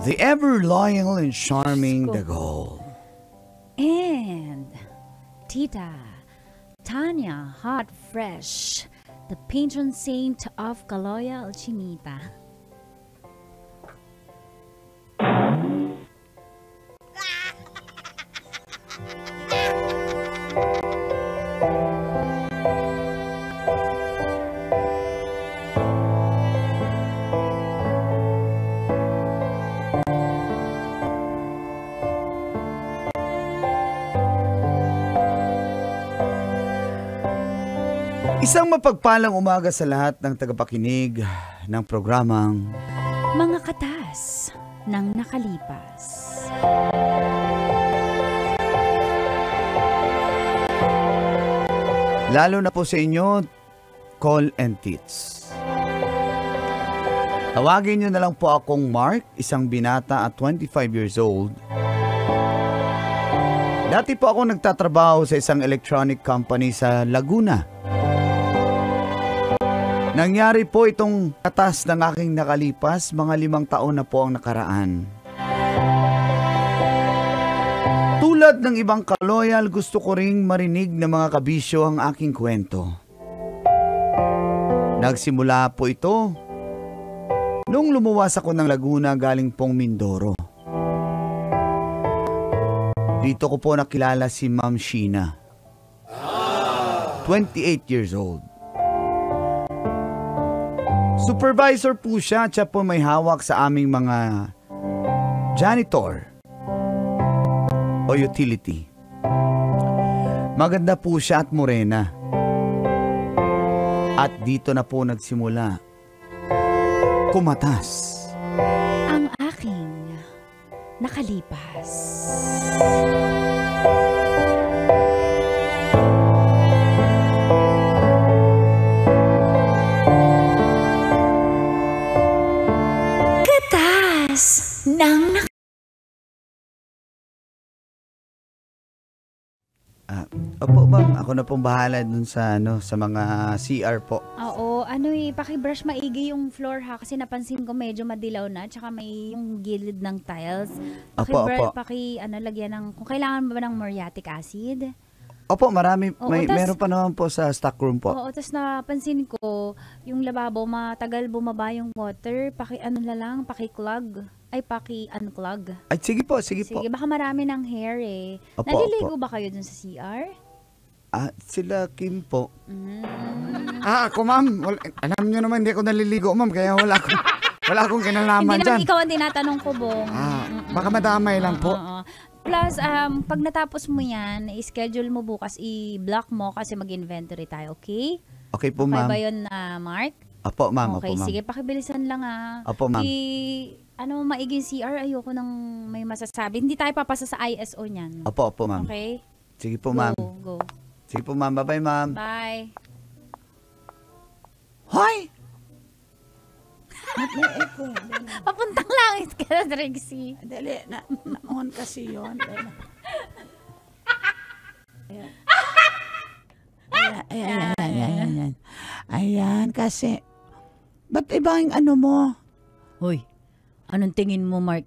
the ever-loyal and charming Dagol. And Tita Tanya Hot Fresh, the patron saint of Kaloya Alchinita. Isang mapagpalang umaga sa lahat ng tagapakinig ng programang Mga Katas ng Nakalipas. Lalo na po sa inyo, Call and Tits. Tawagin nyo na lang po akong Mark, isang binata at 25 years old. Dati po ako nagtatrabaho sa isang electronic company sa Laguna. Nangyari po itong katas ng aking nakalipas, mga 5 taon na po ang nakaraan. Tulad ng ibang kaloyal, gusto ko ring marinig ng mga kabisyo ang aking kwento. Nagsimula po ito nung lumuwas ako ng Laguna galing pong Mindoro. Dito ko po nakilala si Ma'am Sheena, 28 years old. Supervisor po siya, siya po may hawak sa aming mga janitor o utility. Maganda po siya at morena. At dito na po nagsimula kumatas Ang aking nakalipas. Nang Opo ma'am, ako na pong bahala dun sa sa mga CR po. Oo, paki-brush maigi yung floor ha kasi napansin ko medyo madilaw na tsaka may yung gilid ng tiles. Opo. Lagyan ng kung kailangan ba ng muriatic acid. Opo, marami. Meron pa naman po sa stock room po. Oo, tapos napansin ko, yung lababo, matagal bumaba yung water. Paki-clog. Ay, paki-unclog. Ay, sige po. Sige, baka marami ng hair eh. Opo, naliligo ba kayo dun sa CR? Sila Kim po. Ako ma'am. Alam nyo naman, hindi ako naliligo ma'am. Kaya wala akong kinalaman dyan. Hindi naman ikaw ang tinatanong ko, Bong. Baka madamay lang po. Plus, pag natapos mo yan, i-schedule mo bukas, i-block mo kasi mag-inventory tayo, okay? Okay po, ma'am. Okay ba yun, Mark? Opo, ma'am. Okay, opo, ma'am. sige, pakibilisan lang Opo, ma'am. Maiging CR, ayoko nang may masasabi. Hindi tayo papasa sa ISO niyan. Opo, ma'am. Okay? Sige po, ma'am. Go. Sige po, ma'am. Bye-bye, ma'am. Bye. Hoy! Papuntang langit ka na, Trixie. Dali, na-on kasi yun. Ayan, kasi, ba't iba yung ano mo? Hoy, anong tingin mo, Mark?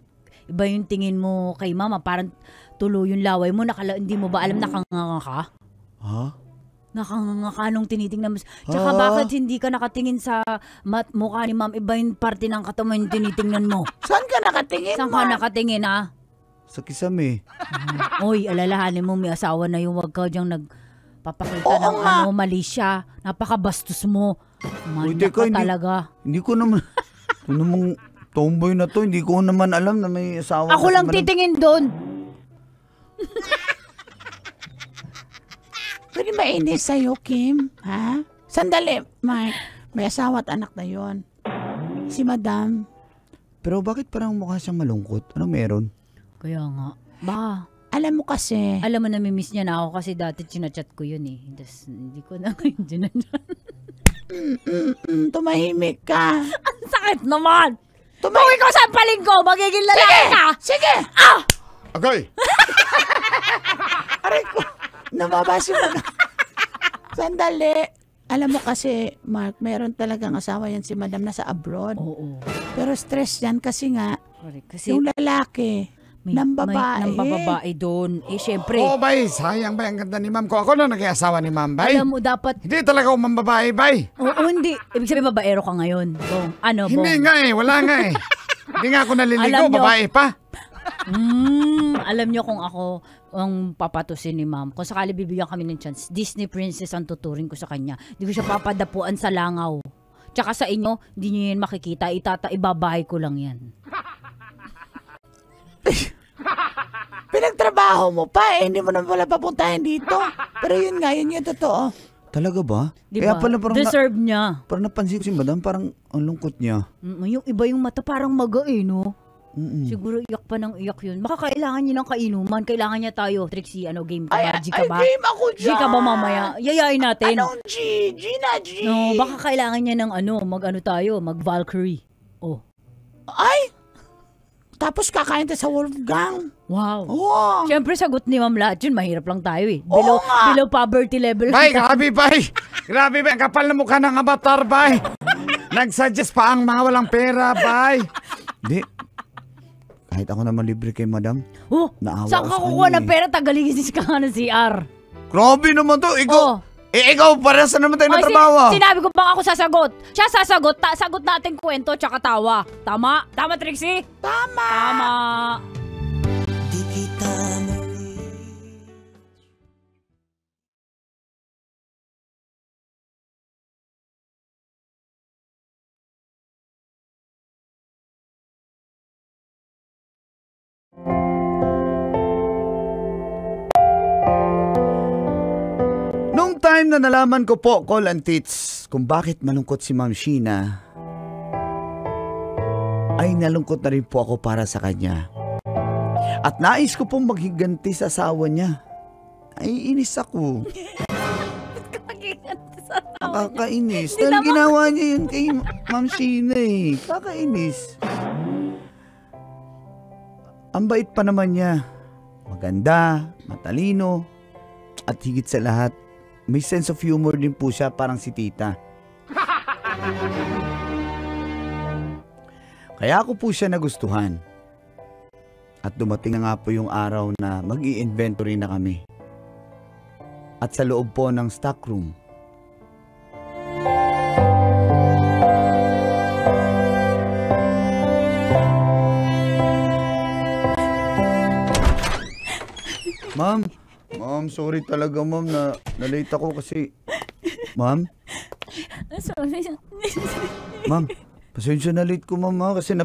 Iba yung tingin mo kay Mama, parang tulo yung laway mo, hindi mo ba alam nakanganga ka? Ha? Nakanganga ka nung tinitingnan mo. Tsaka bakit hindi ka nakatingin sa mukha ni Ma'am? Iba yung parte ng katawan yung tinitingnan mo. Saan ka nakatingin, Saan ka nakatingin, ha? Sa kisame. Oy, alalahanin mo, may asawa na yung wag ka dyang nagpapakita ng mali siya. Napakabastos mo. Manya ka talaga. Hindi ko naman, tomboy na to, hindi ko naman alam na may asawa. Ako lang titingin doon. Pwede mainis sa'yo, Kim? Ha? Sandali, Mark. May asawa at anak na yon. Si Madam. Pero bakit parang mukha siyang malungkot? Ano meron? Kaya nga. Ba? Alam mo kasi. Alam mo, namimiss niya na ako kasi dati chinachat ko yun eh. Das, hindi ko na ngayon ginanyan. Tumahimik ka. Ang sakit naman! Kung ikaw sampaling ko, magiging lalaki ka! Sige! Agay! Aray ko! Nababasi mo na. Sandali. Alam mo kasi, Mark, meron talagang asawa yan si Madam nasa abroad. Oo. Pero stress yan kasi nga, Correct. Kasi Yung lalaki. Ng babae. Ng babae doon. Eh, syempre. Oo, bay. Sayang, bay. Ang ganda ni ma'am ko. Ako na nag-iasawa ni ma'am, bay. Alam mo, dapat... Hindi talaga ako mambabae, bay. Oo, hindi. Ibig sabihin, babaero ka ngayon. Bong. Ano, Bong? Hindi nga eh. Wala nga eh. Hindi nga ako naliligo. Alam nyo- Babae pa. Alam nyo kung ako ang papatusin ni ma'am. Kung sakali bibigyan kami ng chance, Disney princess ang tuturing ko sa kanya. Hindi ko siya papadapuan sa langaw. Tsaka sa inyo, hindi nyo yan makikita. Ibabahay ko lang yan. Pinagtrabaho mo pa eh. Hindi mo naman pala papuntahin dito. Pero yun nga, yun yung totoo. Talaga ba? Diba? Kaya pala parang Deserve niya. parang napansin ko si madam, parang ang lungkot niya. Yung iba yung mata parang maga eh, no? Mm-mm. Siguro iyak pa ng iyak yun. Baka kailangan niya ng kainuman. Kailangan niya tayo. Trixie, game ka ba? G ka ba? game ako G ka ba mamaya? Yayain natin. Anong G? G na G. No, baka kailangan niya ng mag-Valkyrie. Oh. Ay! Tapos kakain tayo sa Wolfgang. Wow. Oo. Siyempre, sagot ni Ma'am lahat yun. Mahirap lang tayo eh. Oo nga. Below poverty level. Bay, grabe, bay. Grabe, bay. Ang kapal na mukha ng avatar, bay. Nagsuggest pa ang mga walang pera, bay. Hindi. Kahit ako naman libre kay madam. Oh, Naawa saan ako ka sa kukuha kanya ng eh. pera? Tagalinis ka nga ng CR. Grabe naman to. Ikaw, Oh. ikaw, para saan naman tayo Ay, natrabaho? sinabi ko bang ako sasagot? Siya sasagot. Sagot natin kwento tsaka tawa. Tama? Tama, Trixie? Tama. Nung time na nalaman ko po, Call and Tits, kung bakit malungkot si Ma'am Sheena, ay nalungkot na rin po ako para sa kanya. At nais ko pong maghiganti sa asawa niya. Ay, inis ako. Nakakainis. Dahil ginawa niya yun kay Ma'am Sheena eh. Kakainis. Ang bait pa naman niya. Maganda, matalino, at higit sa lahat, may sense of humor din po siya, parang si tita. Kaya ako po siya nagustuhan. At dumating na nga po yung araw na mag-i-inventory na kami. At sa loob po ng stockroom, Ma'am, sorry talaga ma'am na late ako kasi. Ma'am? Ma'am, pasensya na late ko ma'am kasi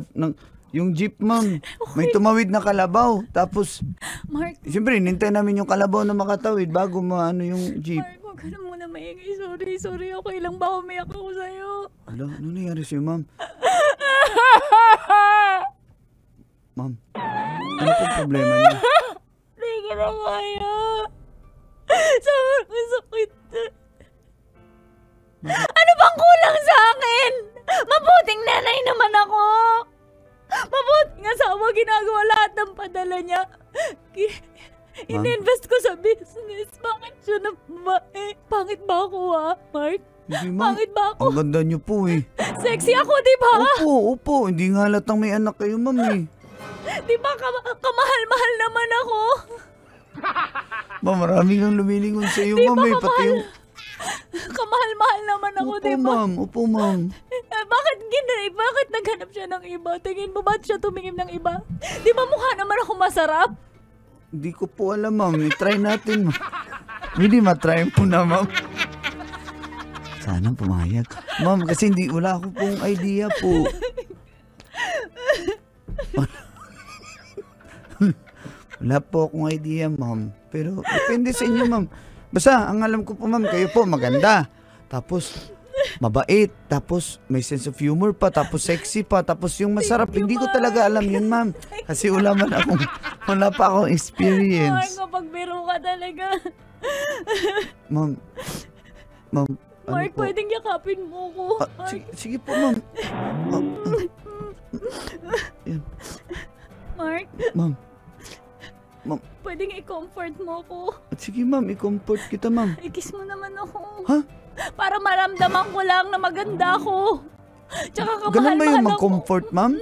yung jeep ma'am, may tumawid na kalabaw. Tapos, Mark, siyempre, nintay namin yung kalabaw na makatawid bago maano yung jeep. huwag ka na muna maingay. Sorry. Okay lang ba umiyak ako sa'yo? Ala, ano nangyari sa'yo ma'am? Ma'am, ano pong problema niya? Hindi ka na kaya. Sobrang sakit. Ano bang kulang sa akin? Mabuting nanay naman ako. Mabuting asawa, ginagawa lahat ng padala niya. Ininvest ko sa business. Bakit siya na babae? Pangit ba ako Mark? Hindi ma'am, Pangit ba ako? ang ganda niyo po eh. Sexy ako, di ba? Opo, hindi nga halatang may anak kayo ma'am eh. Di ba kamahal-mahal naman ako? Ma'am, marami kang lumilingon sa iyo, Di ma'am ba eh. Pati yung... Kamahal-mahal naman ako, di ba? Opo, ma'am. Bakit naghanap siya ng iba? Tingin mo ba't siya tumingin ng iba? Di ba mukha naman ako masarap? Hindi ko po alam, ma'am. I-try natin, ma'am. Hindi, matry po na, ma'am. Sana pumayag. Ma'am, kasi wala ako pong idea po. Wala po akong idea, ma'am. Pero depende sa inyo, ma'am. Basta, ang alam ko po, ma'am, kayo po maganda. Tapos, mabait. Tapos, may sense of humor pa. Tapos, sexy pa. Tapos, yung masarap. Hindi ko talaga alam yun, ma'am. Kasi wala pa akong Ay, experience. kapag biro ka talaga. Ma'am, Mark, po? pwedeng yakapin mo ko. Sige po, ma'am. Yan. Mark, Ma'am. pwedeng i-comfort mo ko. Sige, ma'am. I-comfort kita, ma'am. I-kiss mo naman ako. Ha? Para maramdaman ko lang na maganda ako. Tsaka Ganun ba kamahal-mahal yung ako. mag-comfort, ma'am?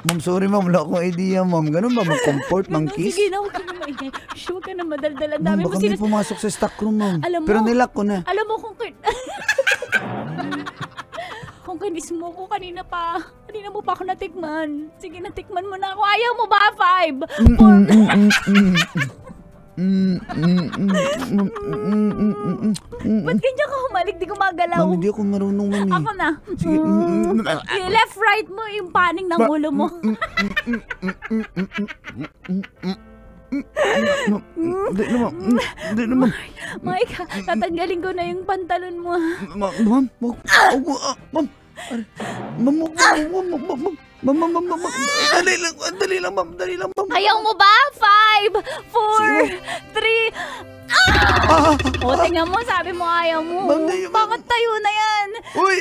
Ma'am, sorry ma'am, wala akong idea ma'am. Ganun ba mag-comfort, mang-kiss? Sige na, huwag ka na maingay. Shh, huwag ka na madaldal. Ang Ma'am, dami mo baka may pumasok sa stock room ma'am. Alam mo- Pero nilak ko na. Alam mo kung kung kinis mo ko kanina mo pa ako natikman. Sige, natikman mo na ako. Ayaw mo ba? 5. Ba't ganyan ka humalik? Di gumagalaw. Ma'am, hindi ako marunong ma'am. Ako na. Sige. Yung left, right mo, yung paning ng ulo mo. Hindi na ma'am. Hindi na ma'am. Mike, tatanggalin ko na yung pantalon mo. Ma'am, ma'am. Dali lang, ma'am. Ayaw mo ba? 5, 4, 3. O, tingnan mo, sabi mo ayaw mo. Ma'am, tayo, ma'am. Bakit tayo na yan? Uy!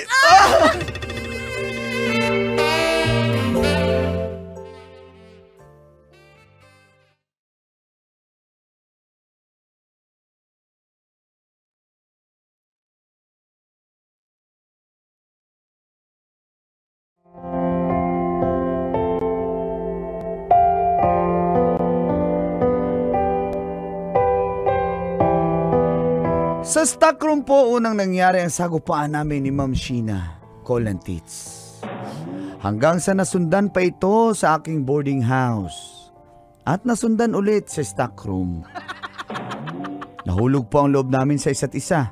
Sa stockroom po, unang nangyari ang sagupaan namin ni Ma'am Sheena Colantits. Hanggang sa nasundan pa ito sa aking boarding house. At nasundan ulit sa stockroom. Nahulog po ang loob namin sa isa't isa.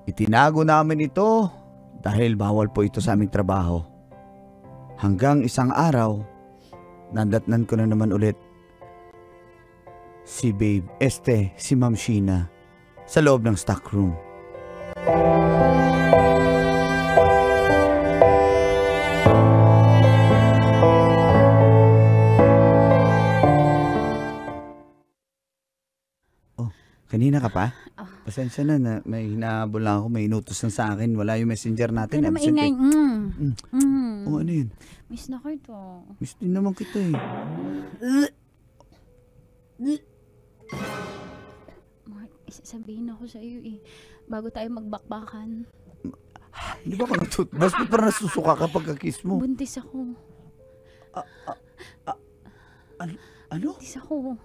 Itinago namin ito dahil bawal po ito sa aming trabaho. Hanggang isang araw, nandatnan ko na naman ulit si Ma'am Sheena sa loob ng stockroom. Oh, kanina ka pa? Pasensya na, may hinahabol lang ako, may inutos lang sa akin. Wala yung messenger natin. Kaya na Absent maingay. eh. Oh, ano yun? Miss na kita. Miss din naman kita eh. Sabihin ako sa iyo eh. Bago tayo magbakbakan. Hindi ba ako nag-toothbrush? Ba't parang nasusuka kapag kiss mo? Buntis ako. Ano? Buntis ako.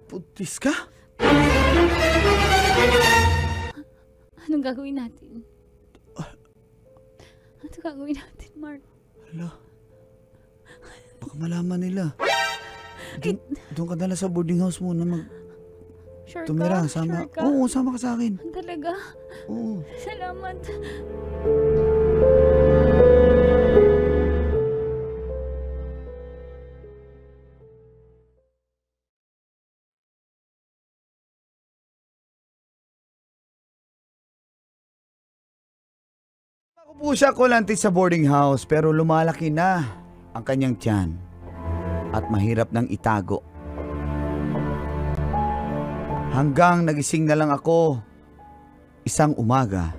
Putis ka? Anong gagawin natin? Anong gagawin natin, Mark? Hala. Baka malaman nila. Doon ka dala sa boarding house muna Sure tumira. ka? Sama. Sure ka? Oo, sama ka sa akin. Talaga? Oo. Salamat. Ako po siya kulanti sa boarding house pero lumalaki na ang kanyang tiyan at mahirap nang itago. Hanggang nagising na lang ako isang umaga.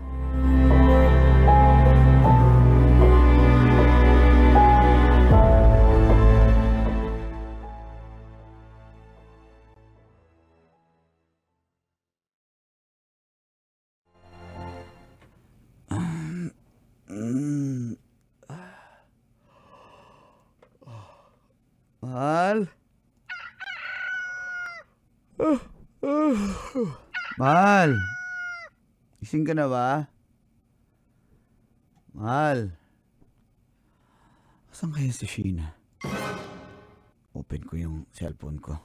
Mahal? Mahal? Gising ka na ba? Mahal? Asan kaya si Sheena? Open ko yung cellphone ko.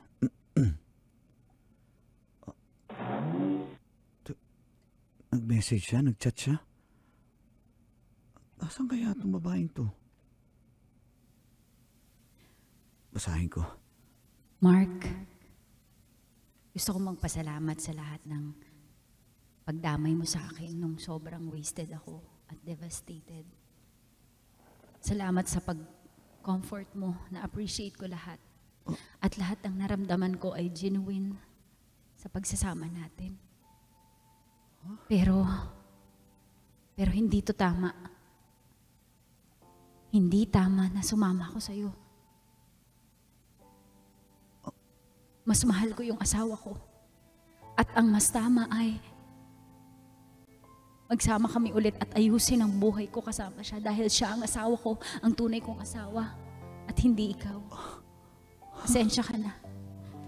Nag-message siya? Nag-chat siya? Asan kaya itong babaeng to? Basahin ko. Mark, gusto ko magpasalamat sa lahat ng pagdamay mo sa akin nung sobrang wasted ako at devastated. Salamat sa pag-comfort mo, na-appreciate ko lahat. At lahat ng naramdaman ko ay genuine sa pagsasama natin. Pero hindi to tama. Hindi tama na sumama ako sa'yo. Mas mahal ko yung asawa ko. At ang mas tama ay magsama kami ulit at ayusin ang buhay ko kasama siya dahil siya ang asawa ko, ang tunay kong asawa at hindi ikaw. Pasensya ka na.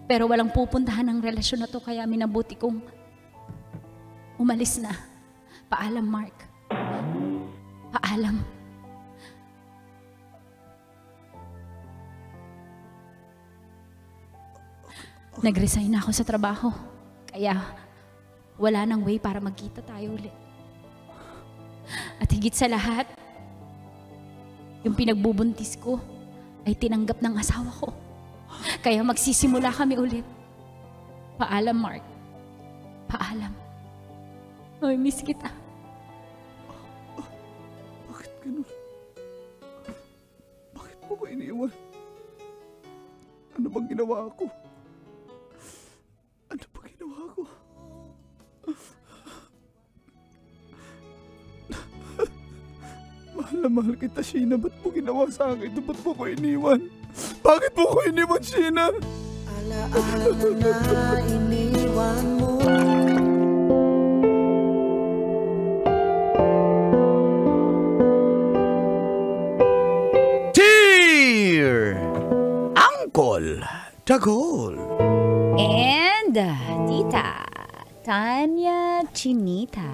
Pero walang pupuntahan ng relasyon na to kaya minabuti kong umalis na. Paalam, Mark. Paalam. Nag-resign na ako sa trabaho. Kaya wala nang way para magkita tayo ulit. At higit sa lahat, yung pinagbubuntis ko ay tinanggap ng asawa ko. Kaya magsisimula kami ulit. Paalam, Mark. Paalam. Ay, miss kita. Bakit ganun? Bakit mo ko iniwan? Ano bang ginawa ko? Ano bang ginawa ko? Mahal na mahal kita, Sheena. Ba't mo ginawa sa akin ito? Ba't mo ko iniwan? Bakit mo ko iniwan, Sheena? Alaala na iniwan mo. Dear Uncle Tagol. And Tita Tanya Chinita.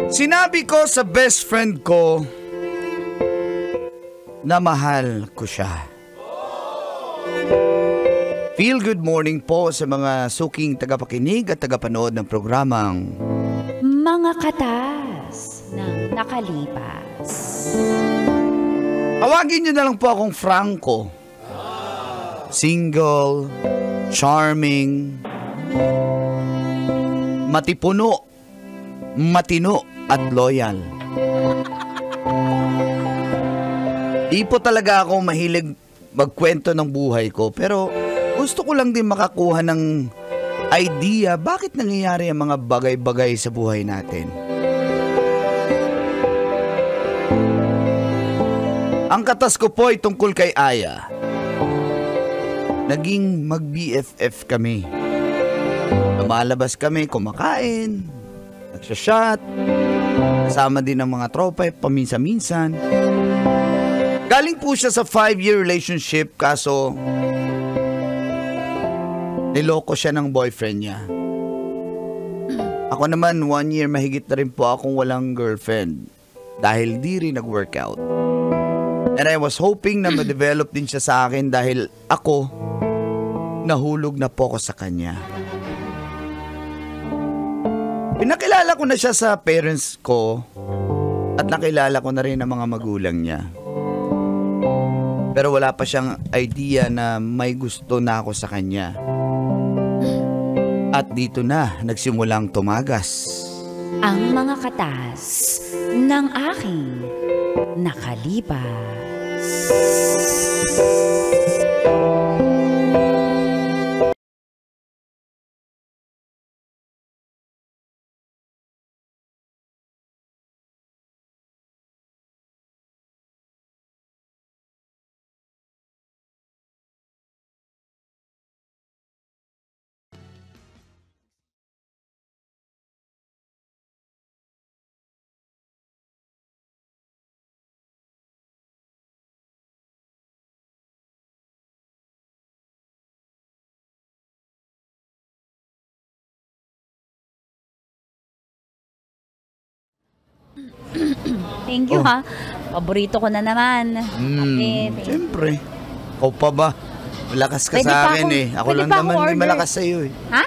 Sinabi ko sa best friend ko na mahal ko siya. Feel good morning po sa mga suking tagapakinig at tagapanood ng programang Mga Katas ng Nakalipas. Tawagin niyo na lang po akong Franco. Single, charming, matipuno, matino at loyal. Di po talaga ako mahilig magkwento ng buhay ko, pero gusto ko lang din makakuha ng idea bakit nangyayari ang mga bagay-bagay sa buhay natin. Ang katas ko po ay tungkol kay Aya. Naging mag-BFF kami. Lumalabas kami, kumakain, nagsashot, kasama din ng mga tropa, paminsan-minsan. Galing po siya sa 5-year relationship, kaso niloko siya ng boyfriend niya. Ako naman, 1 year mahigit na rin po akong walang girlfriend dahil di rin nag-workout. And I was hoping na ma-develop din siya sa akin dahil ako, nahulog na po ako sa kanya. Pinakilala ko na siya sa parents ko at nakilala ko na rin ang mga magulang niya. Pero wala pa siyang idea na may gusto na ako sa kanya. At dito na nagsimulang tumagas Ang mga katas ng aking nakalipas. Thank you, ha. Paborito ko na naman. Ate, thank you. Siyempre. Ikaw pa ba? Malakas ka Pwede sa pa akin akong- eh. Ako pwede lang pa naman akong may order. malakas sa iyo eh. Ha?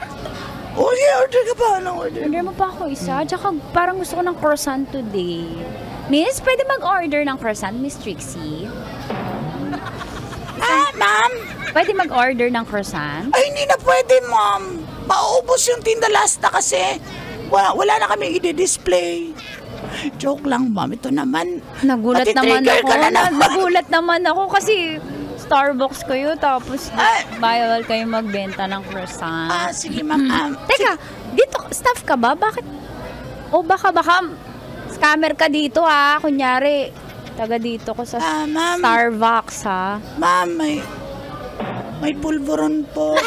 Oh yeah, order ka pa. Anong order? Order mo pa ako isa. Tsaka parang gusto ko ng croissant today. Miss, pwede mag-order ng croissant, Miss Trixie? Ma'am? Pwede mag-order ng croissant? Ay, hindi na pwede, ma'am. Mauubos yung tinda last na kasi. Wala na kami i-display. Joke lang, ma'am. Ito naman. Nagulat naman matitrigger ako. ka na naman. Nagulat naman ako kasi Starbucks kayo tapos bawal kayo magbenta ng croissant. Sige, ma'am. Teka, dito staff ka ba? Bakit O baka scammer ka dito ha. Kunyari, taga dito ko sa Ma'am. Starbucks ha. Ma'am, may pulveron po.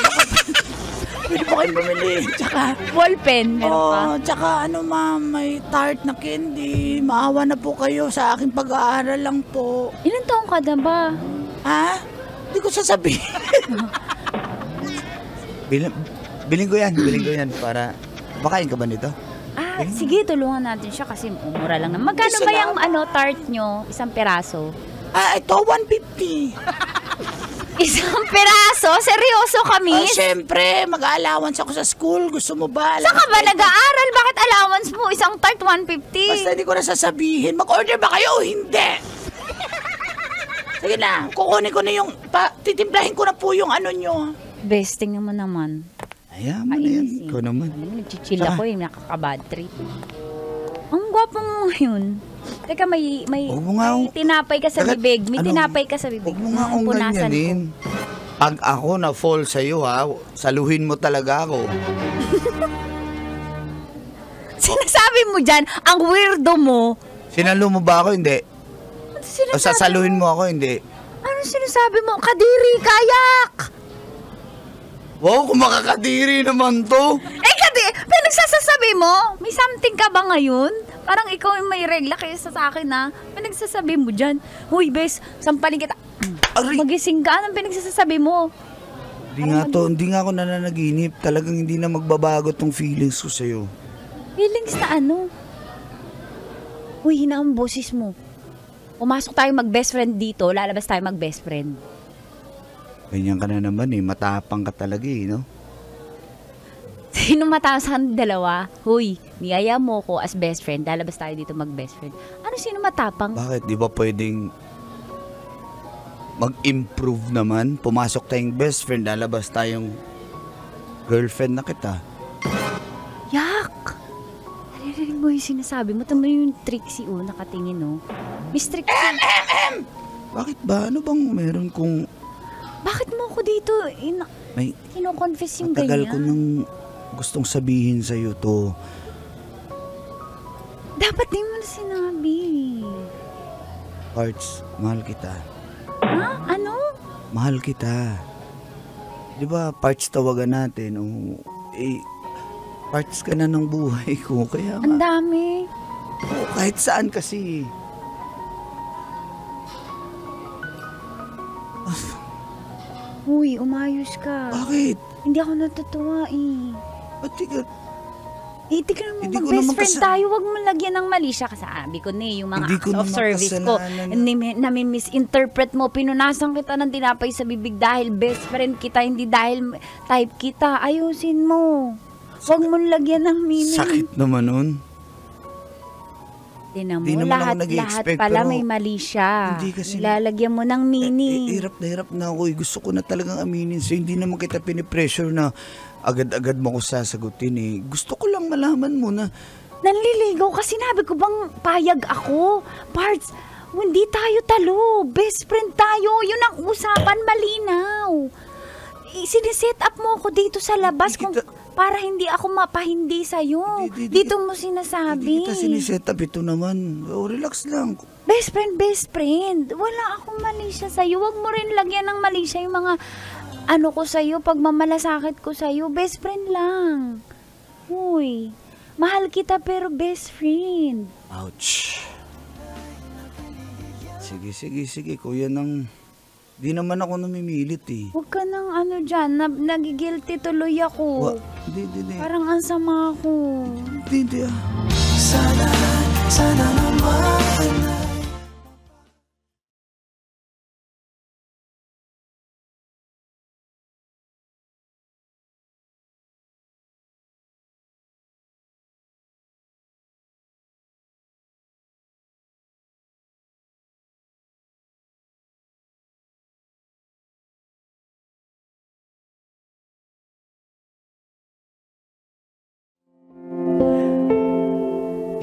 Pwede po kayong bumili. Tsaka, Ballpen, meron pa. tsaka ma'am, may tart na candy. Maawa na po kayo sa aking pag-aaral lang po. Ilan taong ka na ba? Ha? Hindi ko sasabihin. Biling ko yan para... Makain ka ba nito? Sige, tulungan natin siya kasi mura lang na. Magkano ba yung tart nyo? Isang peraso? Ito, 150. Isang peraso? Seryoso kami? Siyempre, mag-allowance ako sa school. Gusto mo ba? Saan ka ba nag-aaral? Bakit allowance mo? Isang tart, 150? Basta hindi ko na sasabihin. Mag-order ba kayo o hindi? Sige na, kukunin ko na yung... titimplahin ko na po yung nyo. Besting naman. Ayan mo na yan. Ikaw naman. Nagchichill ako nakaka-bad trip. Ang gwapo mo ngayon. Teka, may tinapay ka sa bibig. May tinapay ka sa bibig. Huwag mo nga akong ganyanin. Pag ako na-fall sa'yo ha, saluhin mo talaga ako. Sinasabi mo dyan, ang weirdo mo. Sinalo mo ba ako? Hindi. O sasaluhin mo ako? Hindi. Ano sinasabi mo? Kadiri, kayak! Wow, kung makakadiri naman to. Pinagsasasabi mo? May something ka ba ngayon? Parang ikaw yung may regla kaysa sa akin ha. Pinagsasabi mo dyan. Huy, bes, sampalin kita. Magising ka. Anong pinagsasabi mo? Hindi nga ako nananaginip. Talagang hindi na magbabago tong feelings ko sa'yo. Feelings na ano? Huy, hina ang boses mo. Pumasok tayo mag-best friend dito. Lalabas tayo mag-best friend. Ganyan ka na naman matapang ka talaga no? Sino mataas sa dalawa? Huy, niyaya mo ko as best friend. Lalabas tayo dito mag-best friend. Ano sino matapang? Bakit? Di ba pwedeng mag-improve naman? Pumasok tayong best friend, lalabas tayong girlfriend na kita. Yak! Naririnig mo yung sinasabi mo. Tama yung Trixie nakatingin Miss Trixie. Bakit ba? Ano bang meron kung... Bakit mo ako dito kino-confess yung matagal ganyan? ko nang gustong sabihin sa'yo to. Dapat di mo na sinabi. Parts, mahal kita. Ha? Ano? Mahal kita. Di ba, parts tawagan natin. Parts ka na ng buhay ko. Kaya ang dami. Kahit saan kasi. Uy, umayos ka. Bakit? Hindi ako natutuwa Ba't di ka... tignan mo, mag-best friend tayo. Huwag mo lagyan ng mali siya. Kasabi ko yung mga acts of service ko. Nami-misinterpret mo. Pinunasan kita ng tinapay sa bibig dahil best friend kita, hindi dahil type kita. Ayusin mo. Huwag mo lagyan ng meaning. Sakit naman nun. Tinan mo, lahat pala may mali siya. Hindi kasi... Lalagyan mo ng meaning. Hirap na ako. Gusto ko na talagang aminin sa'yo. Hindi naman kita pinipressure na agad-agad mo ko sasagutin Gusto ko lang malaman mo na... Nanliligaw ka. Sinabi ko bang payag ako? Parts, hindi tayo talo. Best friend tayo. Yun ang usapan, malinaw. Siniset up mo ako dito sa labas para hindi ako mapahindi sa'yo. Dito mo sinasabi. Hindi kita siniset up. Ito naman. Relax lang. Best friend. Wala akong mali siya sa'yo. Huwag mo rin lagyan ng mali siya yung mga ko sa'yo, pagmamalasakit ko sa'yo. Best friend lang. Uy, mahal kita pero best friend. Ouch. Sige. Kuya nang... Di naman ako namimilit Huwag ka nang dyan. Nagigilty tuloy ako. Hindi. Parang ang sama ako. Hindi. Sana naman.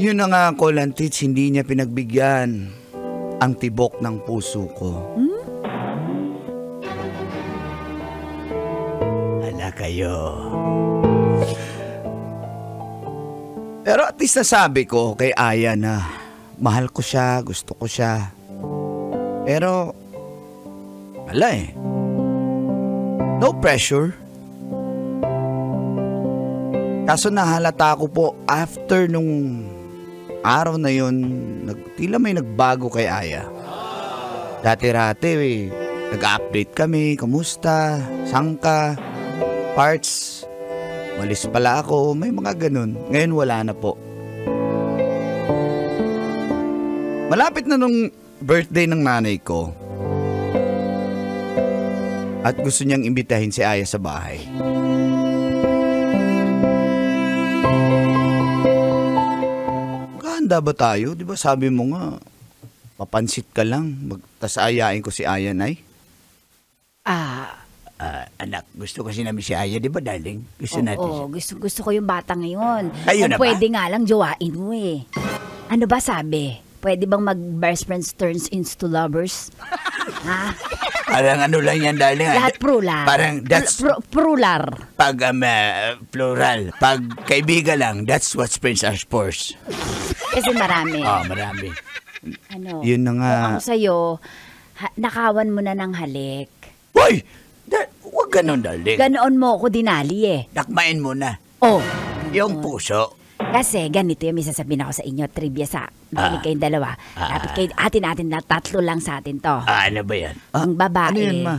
Yun na nga, Kolantits, hindi niya pinagbigyan ang tibok ng puso ko. Hala kayo. Pero at least nasabi ko kay Aya na mahal ko siya, gusto ko siya. Pero, wala eh. No pressure. Kaso nahalata ko po after nung araw na yun, tila may nagbago kay Aya. Dati-rati nag-update kami, kamusta, sangka, parts, walis pala ako, may mga ganun. Ngayon wala na po. Malapit na nung birthday ng nanay ko. At gusto niyang imbitahin si Aya sa bahay. Handa ba tayo? Di ba sabi mo nga, papansit ka lang, tas ayain ko si Aya, Nay? Anak, gusto kasi namin si Aya, di ba, darling? Gusto natin siya. Oo, gusto ko yung bata ngayon. Ayun na ba? Pwede nga lang jowain mo eh. Ano ba sabi? Pwede bang mag-best friends turns into lovers? Ha? Parang ano lang yan, darling. Lahat plural. Parang that's... Plural. Pag plural. Pag kaibigan lang, that's what friends are for. Kasi marami. Marami. Ano? Yun na nga. Kung ako sa'yo, nakawan mo na ng halik. Hoy! Huwag ganun, darling. Ganoon mo ako dinali eh. Dakmain mo na. Oh. Yung puso. Kasi ganito yung may sasabihin ako sa inyo, trivia sa makinig kayong dalawa. Dapat kayo, atin na, tatlo lang sa atin to. Ano ba yan? Ang babae, Ano yan, ma?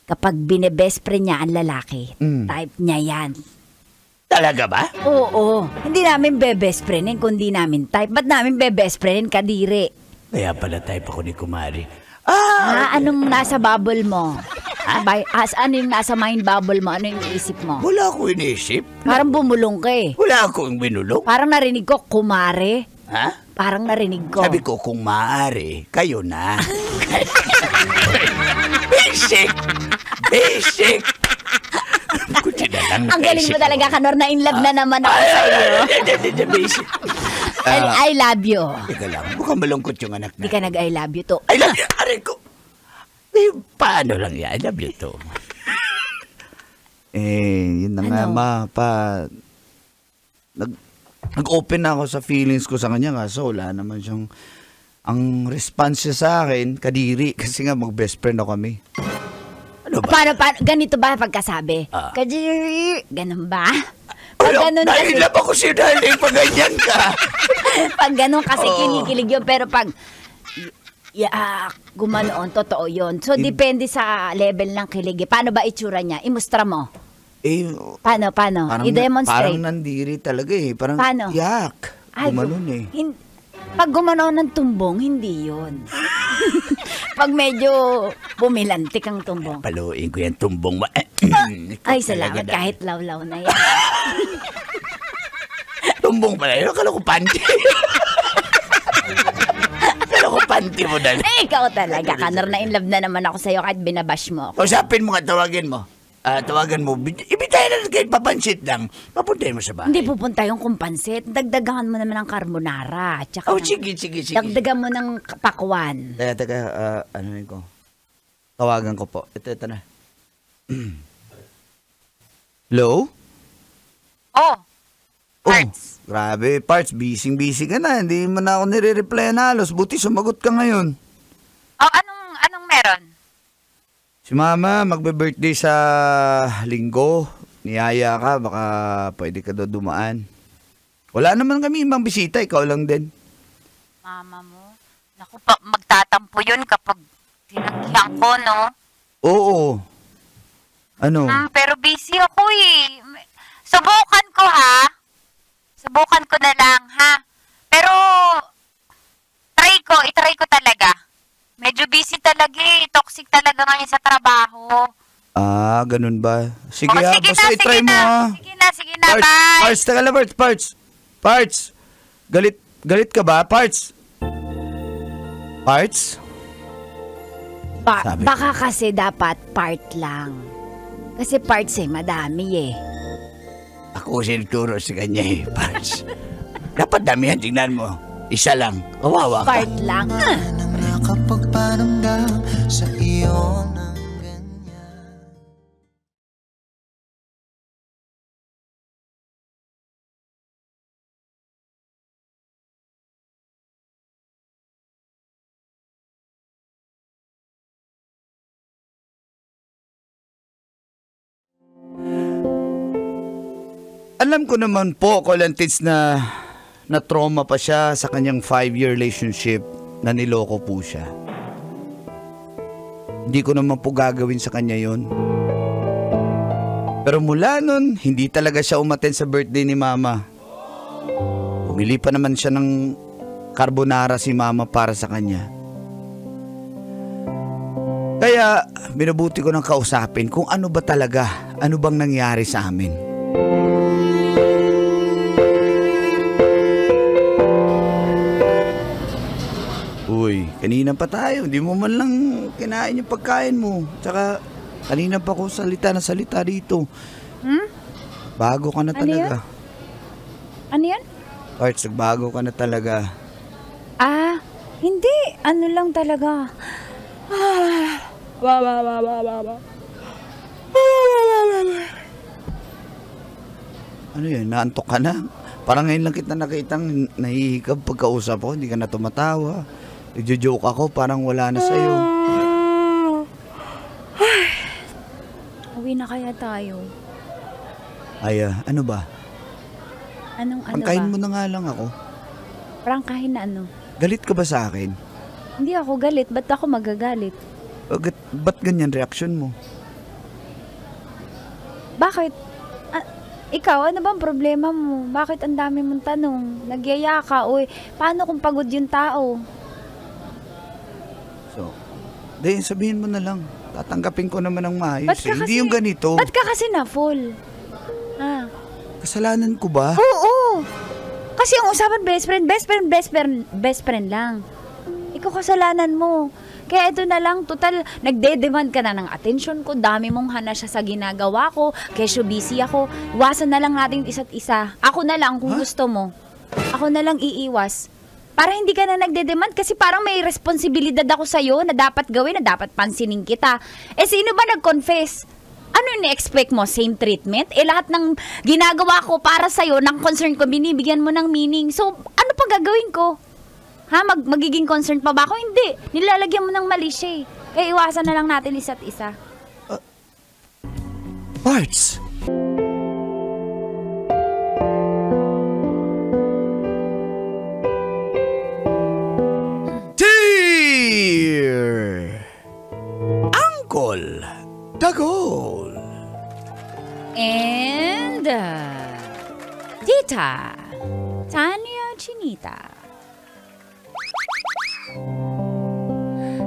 kapag binebest friend niya ang lalaki, type niya yan. Talaga ba? Oo, hindi namin best friendin, kundi namin type. Ba't namin best friendin, kadiri? Kaya pala type ako ni Kumari. Anong nasa bubble mo? Ano yung nasa mind bubble mo? Ano yung isip mo? Wala akong inisip. Parang bumulong ka eh. Wala akong binulok. Parang narinig ko, kumare. Ha? Parang narinig ko. Sabi ko, kung maaari, kayo na. Basic! Basic! Ang galing mo talaga, Kanor, na in love na naman ako sa iyo. Basic. I love you. Teka lang, mukhang malungkot yung anak na. Hindi ka nag-I love you to. I love you! Aray ko! Paano lang yan? I love you to. Yun na nga, Ano? ma, nag-open na ako sa feelings ko sa kanya, kaso wala naman siyang, ang response niya sa akin, kadiri, kasi nga mag-best friend ako kami. Ano ba? Paano, ganito ba pagkasabi? Kadiri, ganun ba? Pag ganun kasi, Nahilap ako si darling pag ganyan ka. pag ganun kasi kinikilig yun, pero pag, gumanoon, totoo yun. So, depende sa level ng kilig. Paano ba itsura niya? Imustra mo. Paano? Parang I-demonstrate. nandiri talaga eh. Parang Paano? yak. Gumanon eh. Pag gumanoon ng tumbong, hindi yun. Pag medyo bumilantik ang tumbong. Paluin ko yan tumbong. Ay, salamat. Kahit lawlaw na yan. Tumbong pala yun. Akala ko panty. Akala ko panty mo dali. Ikaw talaga, Kanor, na in love na naman ako sa'yo kahit binabash mo ako. Usapin mo nga, tawagin mo. Tawagan mo. Ibitayin na kahit papansit lang. Papuntahin mo sa bahay. Hindi pupunta yung kumpansit. Dagdagan mo naman ng carbonara. Tsaka Sige. dagdagan mo ng pakwan. Teka, ano yun ko? Tawagan ko po. Ito na. Hello? Oh, Parts. Grabe, Parts. Busy ka na. Hindi mo na ako nire-reply na halos. Buti sumagot ka ngayon. Oh, anong meron? Si Mama, magbe-birthday sa linggo. Niyaya ka, baka pwede ka daw dumaan. Wala naman kami ibang bisita, ikaw lang din. Mama mo? Naku, magtatampo yun kapag tinanggihan ko, no? Oo. Ano? Pero busy ako eh. Subukan ko, ha? Subukan ko na lang, ha? Pero, itry ko talaga. Medyo busy talaga eh. Toxic talaga ngayon sa trabaho. Ganun ba? Sige Oh, ha, sige basta na, itry sige mo na. ha. Sige na, bye. Parts, taga lang, Parts. Galit ka ba, Parts? Parts? Sabi Baka kasi dapat part lang. Kasi parts madami eh. Ako sinuturo sa kanya eh, Parts. Dapat damihan, tingnan mo. Isa lang. Kawawa ka. Part lang. Nakapagparamdam sa iyo na Alam ko naman po, Colantits, na trauma pa siya sa kanyang 5-year relationship na niloko po siya. Hindi ko naman po gagawin sa kanya yon. Pero mula nun, hindi talaga siya umattend sa birthday ni Mama. Bumili pa naman siya ng carbonara si Mama para sa kanya. Kaya, binabuti ko ng kausapin kung ano ba talaga, ano bang nangyari sa amin. Uy, kanina pa tayo, hindi mo man lang kinain yung pagkain mo. Tsaka, kanina pa ako salita dito. Bago ka na talaga. Ano yan? Parts, bago ka na talaga. Hindi. Ano lang talaga. Ano yan? Naantok ka na? Parang ngayon lang kita nakitang nahihikab pagkausap ko. Hindi ka na tumatawa. Nagjo-joke ako. Parang wala na sa'yo. Uwi na kaya tayo. Ay, ano ba? Anong ano Pangkain ba? mo na nga lang ako. Prangkahin na ano? Galit ka ba sa akin? Hindi ako galit. Ba't ako magagalit? Ba't ganyan reaksyon mo? Bakit? Ikaw, ano bang problema mo? Bakit ang dami mong tanong? Nagyaya ka, uy. Paano kung pagod yung tao? So, sabihin mo na lang. Tatanggapin ko naman ng maayos. Ba't ka Hindi yung ganito. Ba't ka kasi na full? Kasalanan ko ba? Oo. Kasi yung usapan best friend lang. Ikaw kasalanan mo. Kaya ito na lang, total, nagde-demand ka na ng attention ko, dami mong hana siya sa ginagawa ko, kesyo busy ako, iwasan na lang natin isa't isa. Ako na lang kung gusto mo. Ako na lang iiwas. Para hindi ka na nagde-demand kasi parang may responsibilidad ako sa'yo na dapat gawin, na dapat pansinin kita. Sino ba nag-confess? Ano yung expect mo? Same treatment? Lahat ng ginagawa ko para sa'yo, ng concern ko, binibigyan mo ng meaning. So, ano pa gagawin ko? Magiging concerned pa ba ako? Hindi. Nilalagyan mo ng mali siya eh. Kaya iwasan na lang natin isa't isa. Parts! Dear Uncle Dagol And Tita Tanya Chinita.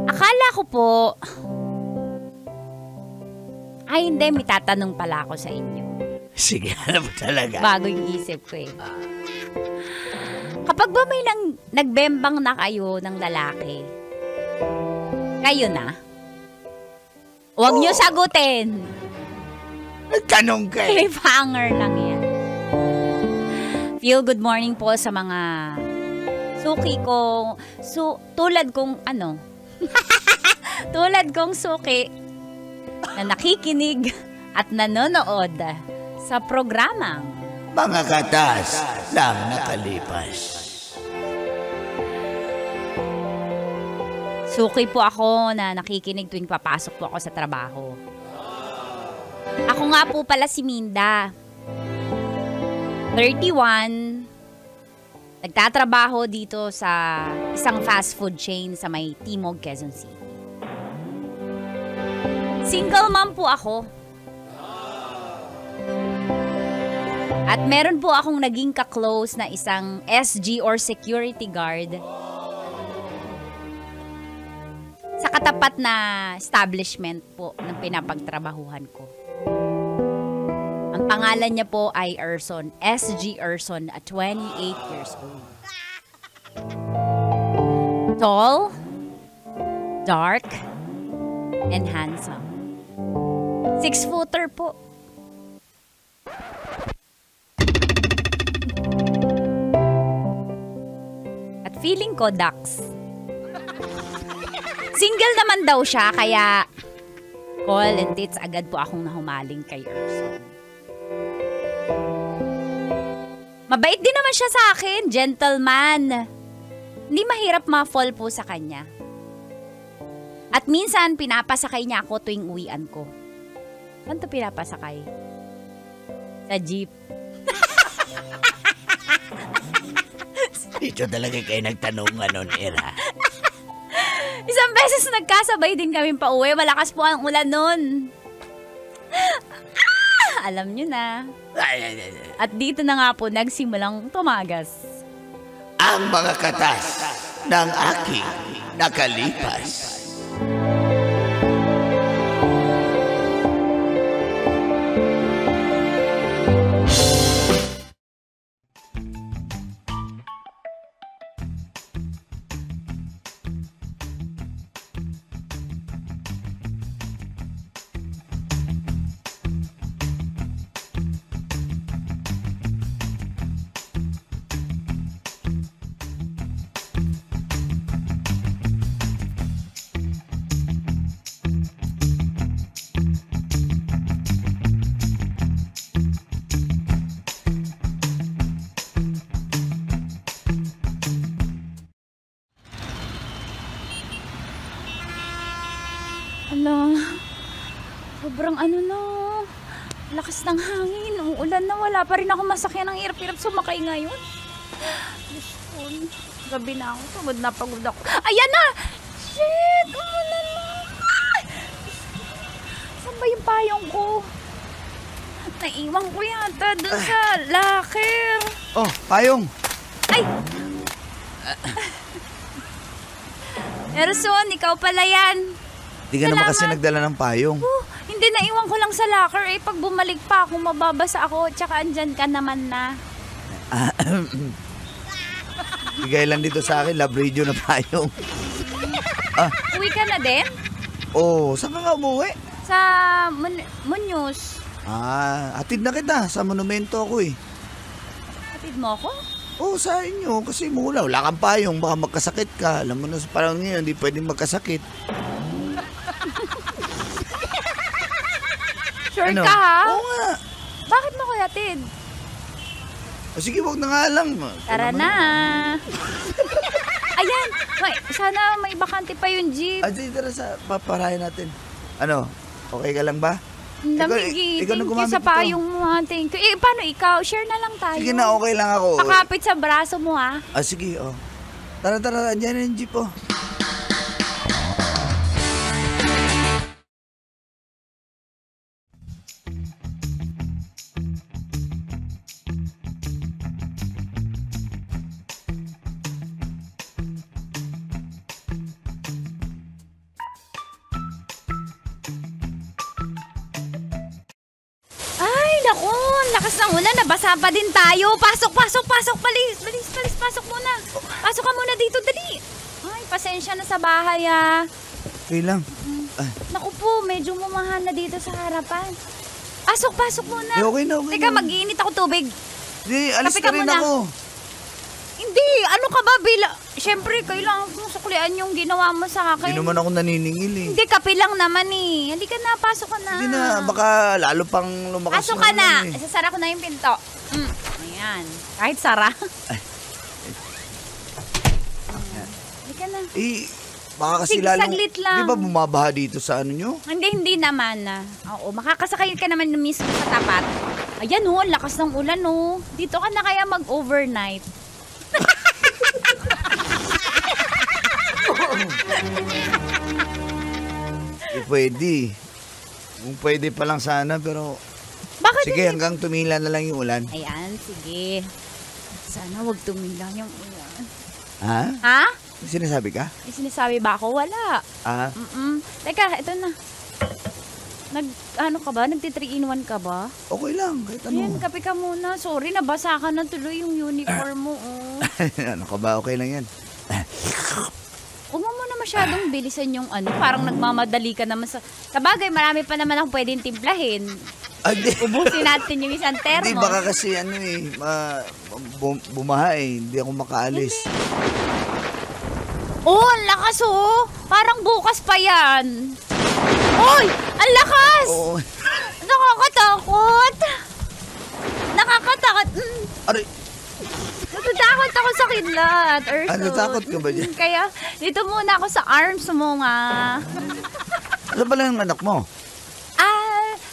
Akala ko po... Ay, hindi. May tatanong pala ako sa inyo. Sige, ano ba talaga? Bago yung isip ko eh. Kapag ba may nagbembang na kayo ng lalaki, kayo na? Huwag nyo sagutin. Nagtanong ka eh. Cliffhanger lang yan. Feel good morning po sa mga suki ko. Tulad kong tulad kong suki na nakikinig at nanonood sa programang Mga katas lang nakalipas. Suki po ako na nakikinig tuwing papasok po ako sa trabaho. Ako nga po pala si Minda. 31. Nagtatrabaho dito sa isang fast food chain sa may Timog, Quezon City. Single mom po ako. At meron po akong naging ka-close na isang SG or security guard sa katapat na establishment po ng pinapagtrabahuhan ko. Ang pangalan niya po ay Erson, SG Erson, at 28 years old. Tall, dark, and handsome. 6-footer po. At feeling ko, ducks. Single naman daw siya, kaya call and tits agad po akong nahumaling kay Erson. Mabait din naman siya sa akin, gentleman. Hindi mahirap ma-fall po sa kanya. At minsan, pinapasakay niya ako tuwing uwian ko. Saan to pinapasakay? Sa jeep. Dito talaga kayo nagtanungan nun, Ira. Isang beses nagkasabay din kami pauwi. Malakas po ang ulan nun. Alam nyo na. At dito na nga po nagsimulang tumagas. Ang mga katas ng aking nakalipas. Sobrang na, lakas ng hangin, uulan na, wala pa rin ako masakyan ng hirap-hirap sumakay ngayon. Diyos ko, gabi na ako, pagod ako. Ayan na! Shit! Umulan na! Saan ba yung payong ko? Naiwan ko yata dun sa locker. Oh, payong. Ay! Erson, ikaw pala yan. Di ka naman kasi nagdala ng payong. Hindi, naiwan ko lang sa locker eh. Pag bumalik pa ako, mababasa ako. Tsaka andyan ka naman na. Bigay lang dito sa akin, love radio na payong. Uwi ka na din? Oh, saan ka nga umuwi? Sa Muñoz. Atid na kita. Sa monumento ako eh. Hatid mo ako? Oh, sa inyo. Kasi mula, wala kang payong. Baka magkasakit ka. Alam mo na sa panahon ngayon, hindi pwedeng magkasakit. Sure ka ha? Oo nga. Bakit mo ko hatid? Sige, wag na nga lang. Tara na. Ayan. Sana may bakante pa yung jeep. Sige, tara sa paparayan natin. Ano? Okay ka lang ba? Lamig, ikaw na thank you gumamit sa ito. payong mo. Thank you. Paano ikaw? Share na lang tayo. Sige na, okay lang ako. Pakapit sa braso mo ha. Sige, oh. Tara, andyan yung jeep, oh. Naku, lakas ng ulan, nabasa pa din tayo. Pasok, bilis, pasok muna. Pasok ka muna dito, dali. Ay, pasensya na sa bahay Okay lang. Naku po, medyo mumahan na dito sa harapan. Pasok muna. Okay na. Teka, mag-iinit ako tubig. Di, alis Kape ka na rin muna. ako. Hindi, ano ka ba, Siyempre, kailangan kong suklian yung ginawa mo sa akin. Hindi naman ako naniningil eh. Hindi, kape lang naman eh. Halika na, pasok ka na. Hindi na, baka lalo pang lumakas. Pasok ka na. Eh. Isasara ko na yung pinto. Ayan. Kahit sara. Halika na. Baka kasi lalong, saglit lang. di ba bumabaha dito sa ano nyo? Hindi naman. Oo, makakasakay ka naman mismo sa tapat. Ayan lakas ng ulan Dito ka na kaya mag-overnight. Pwede. Kung pwede pa lang sana, pero Bakit sige, hindi? hanggang tumila na lang yung ulan. Ayan, sige. Sana wag tumila yung ulan. Ha? Ha? May sinasabi ka? May sinasabi ba ako? Wala. Teka, ito na. Ka ba? Nagti-3-in-1 ka ba? Okay lang, kahit ano. Ayan, kape ka muna. Sorry, nabasa ka na tuloy yung uniform mo. Ano ka ba? Okay lang yan. Huwag mo muna masyadong bilisan yung parang nagmamadali ka naman sa... Sabagay, marami pa naman akong pwedeng timplahin. Ubusin natin yung isang termos. Hindi, baka kasi bumaha eh. Hindi ako makaalis. Ang lakas Parang bukas pa yan. Oy! Ang lakas! Oo. Nakakatakot! Aray! Natatakot ako sa kidlat, Erso. Natakot ka ba dyan? Kaya, dito muna ako sa arms mo nga. Ano ba lang ang anak mo?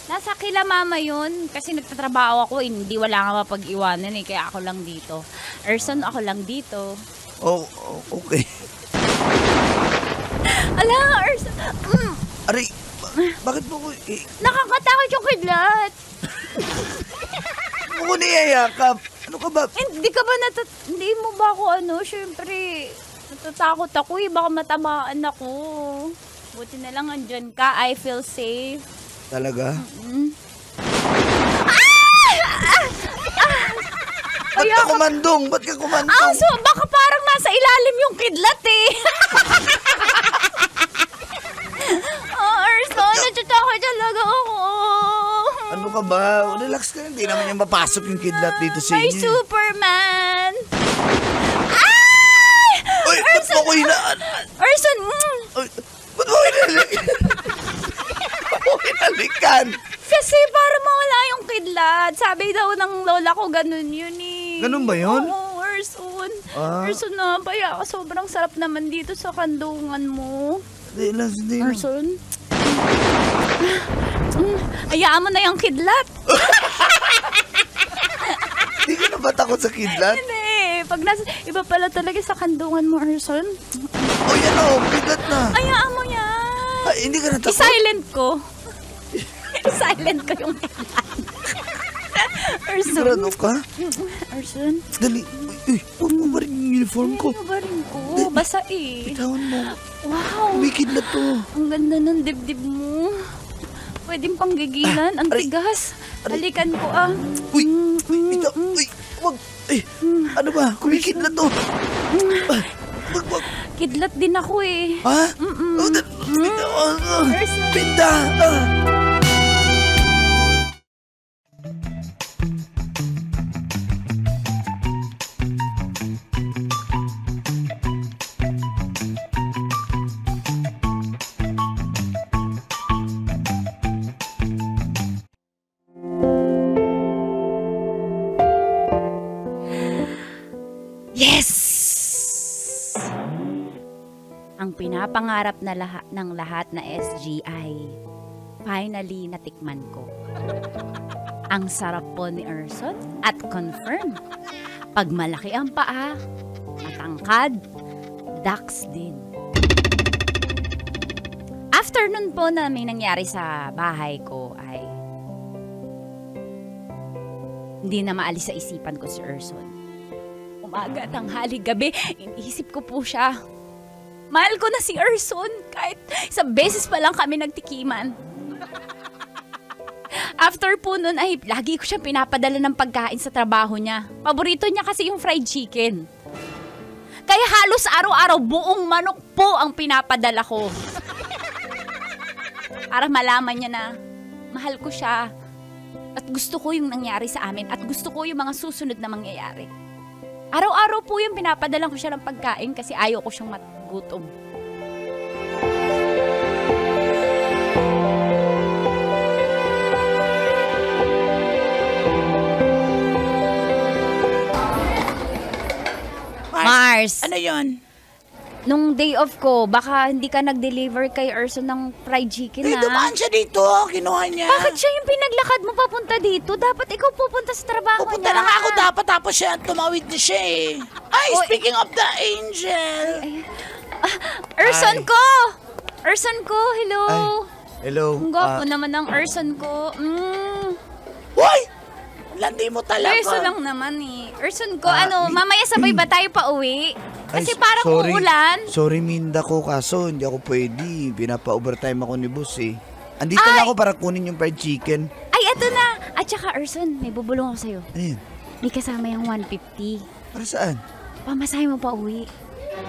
Nasa kila mama yun. Kasi nagtatrabaho ako, hindi wala nga mapag-iwanan eh. Kaya ako lang dito. Erson, ako lang dito. Oh, okay. Ala, Erson. Aray, bakit mo ko... Nakakatakot yung kidlat. Mo ko niyayakap. Ano ka ba? Hindi mo ba ako syempre, natatakot ako eh. Baka matamaan ako. Buti na lang andyan ka. I feel safe. Talaga? Ba't Kaya ka kumandong? So baka parang nasa ilalim yung kidlat eh. Erson, natatakot talaga ako. Ano ka ba? Relax ka. Hindi naman yung mapasok yung kidlat dito sa May inyo. Superman. Uy, ba't mo ko hinaan? Erson, Uy, ba't mo hinalikan? Ba't mo hinalikan? kasi para mawala yung kidlat. Sabi daw ng lola ko, ganun yun eh. Ganun ba yun? Oo, Erson. Ah. Erson na, baya ka. Sobrang sarap naman dito sa kandungan mo. Hindi lang. Erson. Hayaan mo na yung kidlat. Hindi ka na ba takot sa kidlat? Hindi. Pag iba pala talaga sa kandungan mo, Erson. Oh, yan o. Kidlat na. Hayaan mo yan. Ay, hindi ka na takot? I-silent ko. I-silent ko yung kidlat. Erson. Sarado ka? Erson. Dali. Uy, huwag mo ba rin yung uniform ko? Ano ba rin ko? Basa eh. Bitawan mo. Wow. May kidlat to. Ang ganda ng dibdib mo. Pwedeng panggigilan. Ang tigas. Halikan ko ah. Uy, ito. Uy, wag. Eh, ano ba? Kumikidlat to. Wag. Kidlat din ako eh. Ha? Erson. Pinda. Ang pinapangarap na ng lahat na SGI, finally natikman ko. Ang sarap po ni Erson at confirm. Pag malaki ang paa, matangkad, ducks din. After nun po na may nangyari sa bahay ko ay hindi na maalis sa isipan ko si Erson. Umaga, tanghali, gabi, iniisip ko po siya. Mahal ko na si Erson kahit isang beses pa lang kami nagtikiman. After po nun ay lagi ko siyang pinapadala ng pagkain sa trabaho niya. Paborito niya kasi yung fried chicken. Kaya halos araw-araw buong manok po ang pinapadala ko. Para malaman niya na mahal ko siya. At gusto ko yung nangyari sa amin at gusto ko yung mga susunod na mangyayari. Araw-araw po yung pinapadalan ko siya ng pagkain kasi ayaw ko siyang gutom. Mars, Ano yon? nung day off ko, baka hindi ka nag-deliver kay Erson ng fried chicken, Eh, ha? dumaan siya dito. Kinuha niya. Bakit siya yung pinaglakad mo papunta dito? Dapat ikaw pupunta sa trabaho Pupunta niya. lang ako dapat tapos siya tumawid na siya eh. Ay, Oh, speaking of the angel. Erson ko! Erson ko, hello! Hello. Ang gwapo naman ng Erson ko. Hoy! Landi mo talaga. Erson lang naman eh. Erson ko, mamaya sabay ba tayo pa uwi? Kasi parang sorry. uulan. Sorry, Minda ko. Kaso hindi ako pwede. Pinapa-overtime ako ni boss eh. Andito na ako para kunin yung fried chicken. Ay, eto na! At saka, Erson, may bubulong ako sa'yo. Ayun. May kasama yung 150. Para saan? Pamasahe mo pa uwi.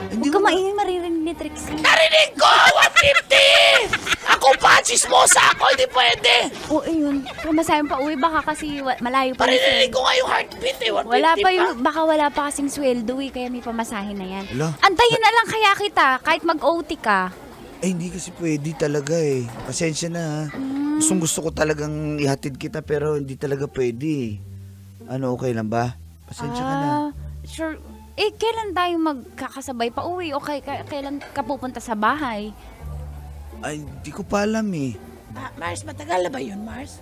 Hindi Huwag ka mo maingay, maririnig ni Trixie. Narinig ko! 150! Ako pa, chismosa ako, hindi pwede. Oo, ayun. Pamasahe mo pa uwi, baka kasi malayo pa. Paririnig ko nga yung heartbeat eh, 150 Wala pa pa. yung, baka wala pa kasing sweldo eh, kaya may pamasahe na yan. Hala. Antayin na lang kaya kita, kahit mag-OT ka. Eh, hindi kasi pwede talaga eh. Pasensya na ha. Gusto ko talagang ihatid kita pero hindi talaga pwede eh. Ano, okay lang ba? Pasensya ka na. Sure. Eh, kailan tayo magkakasabay pa uwi? O kailan ka pupunta sa bahay? Ay, hindi ko pa alam eh. Mars, matagal na ba yun, Mars?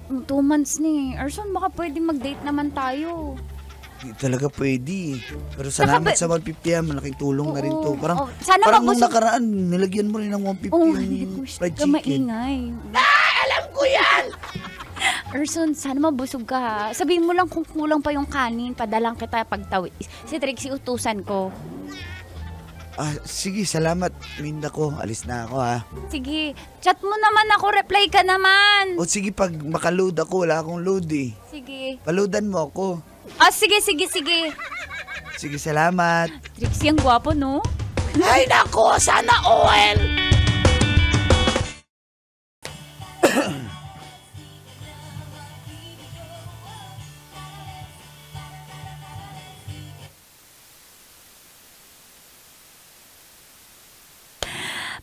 2 months ni. Erson, baka pwedeng mag-date naman tayo. Hindi talaga pwede. Pero salamat sa 150 yan. Malaking tulong na rin to. Parang, sana parang nung mabusog. nakaraan, nilagyan mo rin ng 150 yung fried Ka chicken. maingay. Alam ko yan! Erson, sana mabusog ka ha. Sabihin mo lang kung kulang pa yung kanin. Padalang kita pagtawid. Si Trixie, utusan ko. Sige, salamat. Minda ko. Alis na ako ha. Sige, chat mo naman ako. Reply ka naman. O sige, pag makaload ako, wala akong load eh. Sige. Paloadan mo ako. Sige. Sige, salamat. Trixie, ang gwapo, no? Ay nako, sana all!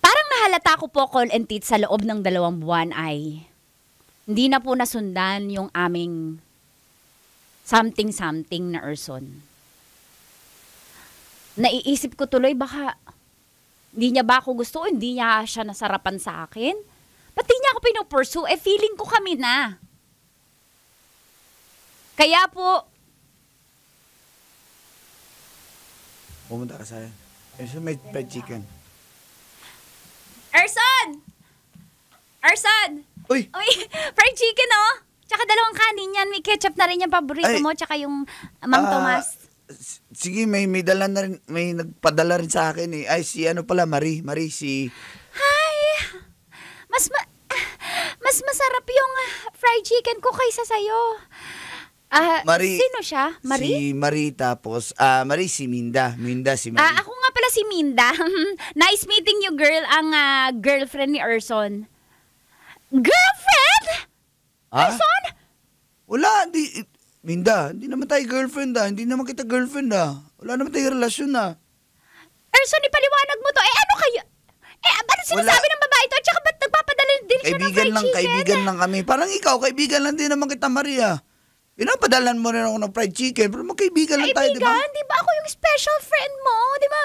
Parang nahalata ko po, Call and Teeth, sa loob ng 2 buwan ay hindi na po nasundan yung aming something na Erson. Naiisip ko tuloy baka hindi niya ba ako gusto o hindi niya siya nasarapan sa akin? Ba't di niya ako pinupursue? Feeling ko kami na. Kaya po, Pumunta ka sa'yo. So may fried chicken. Erson! Uy! Uy, fried chicken oh! Tsaka 2 kanin yan. May ketchup na rin yung paborito Ay. mo. Tsaka yung Mang Tomas. Sige, may dala na rin, may nagpadala rin sa akin eh. Ay, si ano pala, Marie, si... Hi! Mas masarap yung fried chicken ko kaysa sa'yo. Marie, sino siya? Marie? Si Marie, tapos, Marie, si Minda. Minda, si Marie. Ako nga pala si Minda. Nice meeting you, girl. Ang girlfriend ni Erson. Girlfriend? Erson? Wala, Minda, hindi naman tayo girlfriend Hindi naman kita girlfriend Wala naman tayo relasyon Erson, ipaliwanag mo to. Ano kayo? Ano sinasabi ng babae to? Tsaka ba't nagpapadala din siya ng fried chicken? Kaibigan lang kami. Parang ikaw, kaibigan lang din naman kita, Maria. Pinapadalan mo rin ako ng fried chicken, pero magkaibigan lang tayo, di ba? Kaibigan? Di ba ako yung special friend mo? Di ba?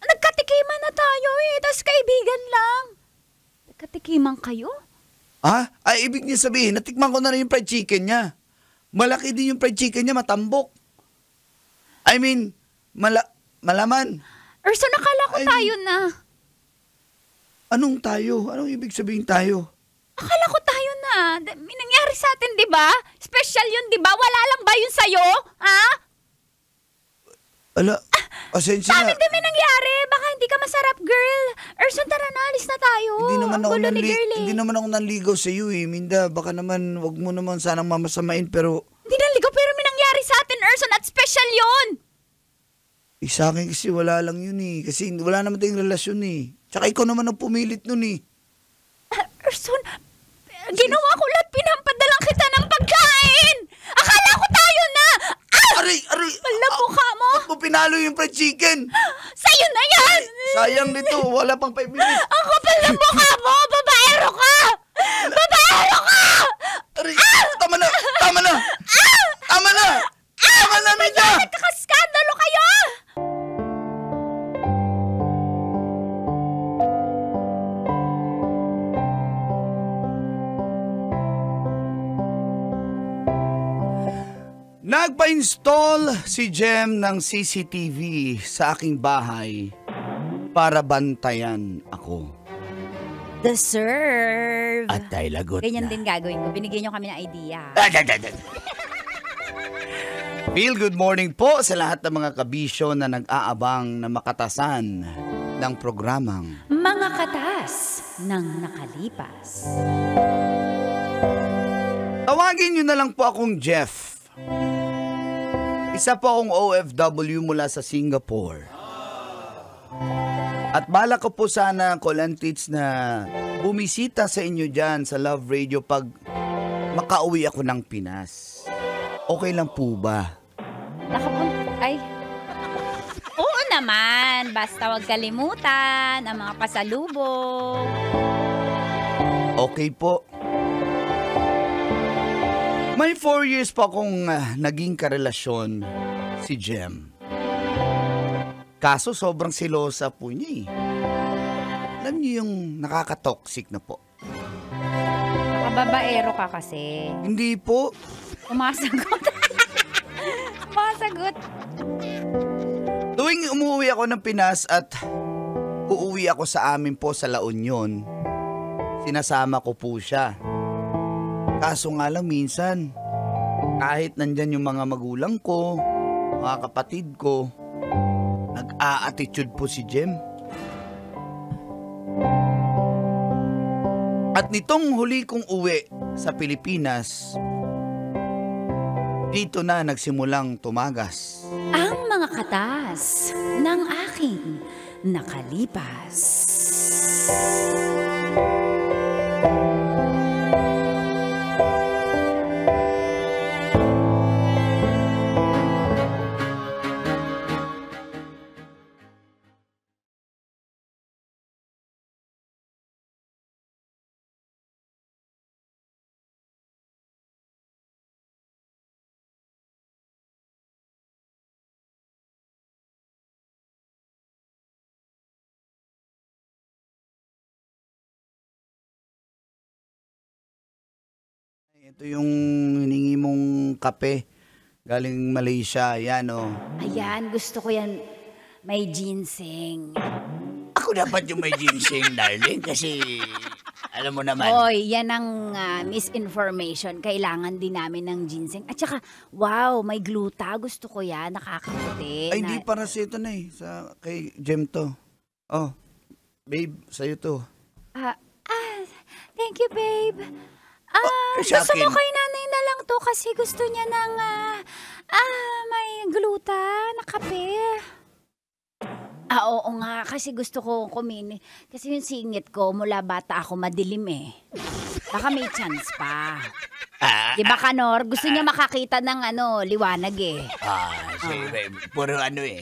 Nagkatikiman na tayo tapos kaibigan lang. Nagkatikiman kayo? Ay, ibig niya sabihin, natikman ko na rin yung fried chicken niya. Malaki din yung fried chicken niya, matambok. I mean, malaman. Erson, nakala ko tayo na. Anong tayo? Anong ibig sabihin tayo? Akala ko tayo na. May nangyari sa atin, di ba? Special yun, di ba? Wala lang ba yun sa'yo? Ha? Ala, pasensya Sa na. amin din may nangyari. Baka hindi ka masarap, girl. Erson, tara na. Alis na tayo. Hindi naman ako nanligaw sa iyo Minda. Baka naman, wag mo naman sanang mamasamain, pero... Hindi nanligaw, pero may nangyari sa atin, Erson, at special yun. Sa akin kasi wala lang yun Kasi wala naman tayong relasyon Tsaka ikaw naman ang pumilit nun Erson, ginawa ko lahat. Pinampadala kita ng pagkain. Akala ko tayo na. Aray! Wala mukha mo. Ba't mo pinalo yung fried chicken? Sa'yo na yan. Sayang nito, wala pang 5 minutes. Ang kapal ng mukha mo. Babaero ka. Aray! Tama na! Minda! Nagkakaskandalo kayo. Nagpa-install si Jem ng CCTV sa aking bahay para bantayan ako. Deserve. At ay lagot Ganyan na. din gagawin ko. Binigyan nyo kami ng idea. Feel good morning po sa lahat ng mga kabisyo na nag-aabang na makatasan ng programang Mga katas ng nakalipas. Tawagin nyo na lang po akong Jeff. Isa po akong OFW mula sa Singapore. At balak ko po sana, Colantits, na bumisita sa inyo dyan sa Love Radio pag makauwi ako ng Pinas. Okay lang po ba? Ay. Oo naman. Basta wag kalimutan ang mga pasalubong. Okay po. May 4 years pa akong naging karelasyon si Jem. Kaso sobrang silosa po niya Alam niyo yung nakaka-toxic na po. Babaero ka kasi. Hindi po. Umasagot. Umasagot. Tuwing umuwi ako ng Pinas at uuwi ako sa amin po sa La Union, sinasama ko po siya. Kaso nga lang minsan, kahit nandyan yung mga magulang ko, mga kapatid ko, nag-a-attitude po si Jem. At nitong huli kong uwi sa Pilipinas, dito na nagsimulang tumagas. Ang mga katas ng aking nakalipas. Ito yung hiningi mong kape galing Malaysia. Yan o. Ayan, gusto ko yan. May ginseng. Ako dapat yung may ginseng, darling, kasi alam mo naman. Oy, yan ang misinformation. Kailangan din namin ng ginseng. At saka, wow, may gluta. Gusto ko yan. Nakakaputi. Ay, hindi para sa ito na eh. Kay Jem to. Oh, babe, sa'yo to. Thank you, babe. Sa Gusto akin. mo kay nanay na lang to kasi gusto niya ng may gluta na kape. Oo nga, kasi gusto ko kumini. Kasi yung singit ko, mula bata ako madilim eh. Baka may chance pa. Di ba, Kanor? Gusto niya makakita ng liwanag eh. Sige, puro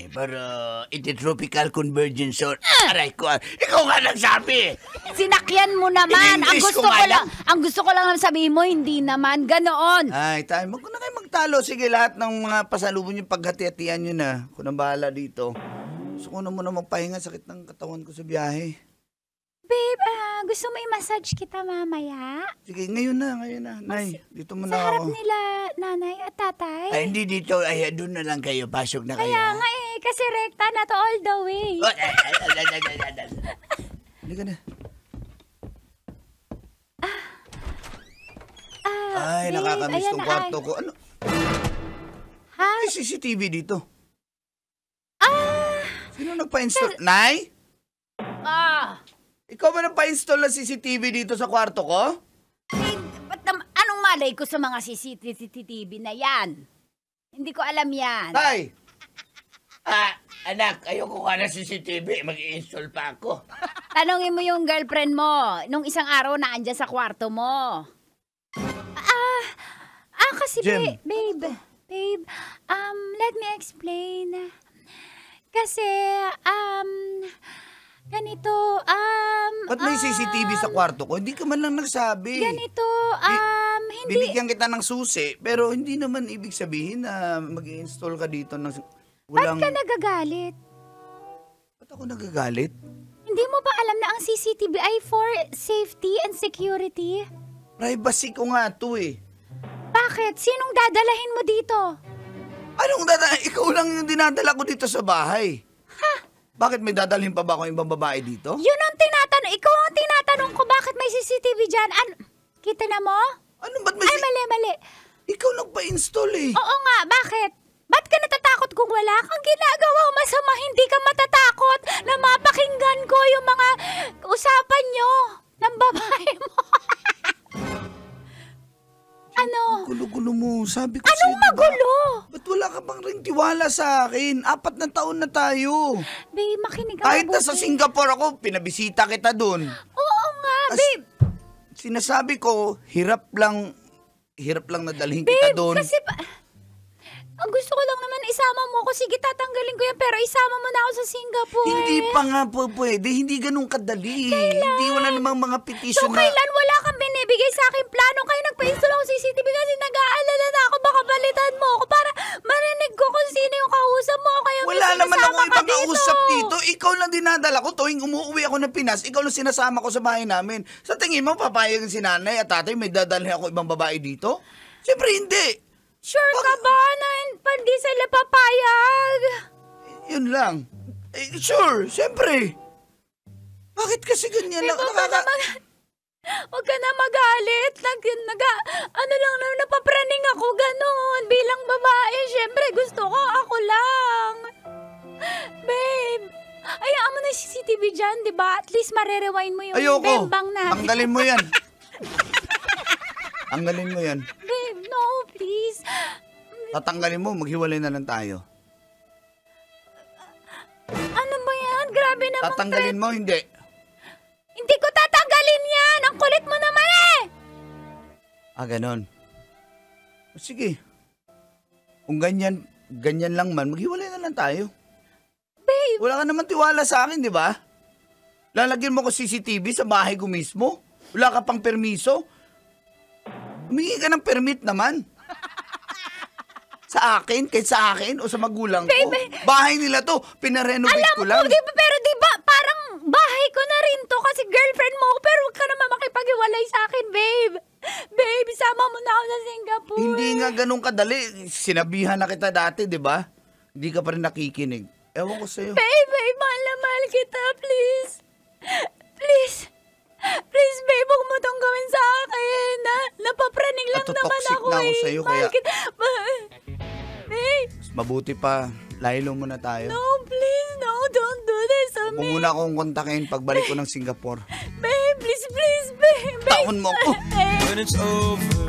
puro intertropical convergence zone. Aray ko, ikaw nga nagsabi. Sinakyan mo naman. Ang In-English gusto ko ko nga lang, ang gusto ko lang sabihin mo, hindi naman. Ganoon. Ay, tayo. Huwag na kayo magtalo. Sige, lahat ng mga pasalubong yung paghati-hatian nyo na. Kung nang bahala dito. Gusto ko na muna magpahinga. Sakit ng katawan ko sa biyahe. Babe, gusto mo i-massage kita mamaya? Sige, ngayon na. Nay, dito muna Sa harap ako. nila, nanay at tatay? Ay, hindi dito. Ay, doon na lang kayo. Pasok na kayo. Kaya nga eh, kasi rekta na to all the way. Halika na. Ay, babe, nakakamiss ayan tong na, kwarto ko. Ano? Ha? May CCTV dito. Sino nagpa-install? Nay? Ikaw ba nagpa-install ng CCTV dito sa kwarto ko? Eh, anong malay ko sa mga CCTV na yan? Hindi ko alam yan. Tay! Anak, ayoko ka na CCTV. Mag-i-install pa ako. Tanungin mo yung girlfriend mo, nung isang araw na andyan sa kwarto mo. Kasi Jem. babe, let me explain. Kasi, ganito, Ba't may CCTV sa kwarto ko? Hindi ka man lang nagsabi. ganito, hindi, Bibigyan kita ng susi, pero hindi naman ibig sabihin na mag-i-install ka dito ng ba't walang... ka nagagalit? Ba't ako nagagalit? Hindi mo ba alam na ang CCTV ay for safety and security? Privacy ko nga to eh. Bakit? Sinong dadalahin mo dito? Anong ikaw lang yung dinadala ko dito sa bahay. Bakit may dadalhin pa ba ako ibang babae dito? Yun ang tinatanong. Ikaw ang tinatanong ko bakit may CCTV dyan. Kita na mo? Ano ba't may... Ay, mali. Ikaw nagpa-install eh. Oo nga, bakit? Ba't ka natatakot kung wala kang ginagawa masama? Hindi ka matatakot na mapakinggan ko yung mga usapan nyo ng babae mo. Ano? Gulo-gulo mo. Sabi ko Anong sa'yo, diba? magulo? Ba't wala ka bang ring tiwala sa akin? 4 na taon na tayo. Babe, makinig ka Kahit mabuti. nasa Singapore ako, pinabisita kita dun. Oo nga, babe. Sinasabi ko, hirap lang na dalhin kita Babe, dun. kasi ang gusto ko lang naman isama mo ko. Sige, tatanggalin ko yan, pero isama mo na ako sa Singapore. Hindi pa nga po pwede. Hindi ganun kadali. Hindi wala namang mga So, petition na... kailan wala kang binibigay sa akin plano? Kaya nagpa-install ako CCTV kasi nag-aalala na ako. Baka balitan mo ako para Marinig ko kung sino yung kausap mo. Kaya Wala naman ako sinasama ka ibang kausap dito. Ikaw lang dinadala ko. Tuwing umuwi ako ng Pinas, ikaw lang sinasama ko sa bahay namin. Sa tingin mo, papayag si nanay at tatay, may dadalhin ako ibang babae dito? Siyempre hindi. Sure ka ba na hindi sila papayag? Yun lang. Sure, siyempre. Bakit kasi ganyan lang? Huwag ka na magalit. Ano lang na, napapraning ako ganon. Bilang babae, syempre gusto ko, ako lang. Babe, ayaan mo na yung CCTV dyan, di ba? At least marerewind mo yung bembang natin. Tanggalin mo yan. Tanggalin mo yan. Babe, no, please. Tatanggalin mo, maghiwalay na lang tayo. Ano ba yan? Grabe naman. Tatanggalin mo, hindi. Hindi ko tatanggalin yan! Ang kulit mo naman eh! Ganon. Sige. Kung ganyan lang man, maghiwalay na lang tayo. Babe! Wala ka naman tiwala sa akin, di ba? Lalagyan mo ko CCTV sa bahay ko mismo? Wala ka pang permiso? Humingi ka ng permit naman. Sa akin? Kahit sa akin? O sa magulang ko? Bahay nila to. Pinarenovate ko lang. Alam mo, pero di ba parang bahay ko na rin to kasi girlfriend mo ako pero huwag ka naman makipag-iwalay sa akin, babe. Babe, isama mo na ako sa Singapore. Hindi nga ganun kadali. Sinabihan na kita dati, di ba? Hindi ka pa rin nakikinig. Ewan ko sa'yo. Babe, mahal na mahal kita, please. Please. Please, babe, huwag mo tong gawin sa akin. Napapraning lang naman ako na ako sa'yo, kaya... Babe. Mabuti pa, laylo muna tayo. No, please, no, don't do this to me. Huwag muna akong kontakin pagbalik ko ng Singapore. Babe, please, babe. Taon mo ko. when it's over.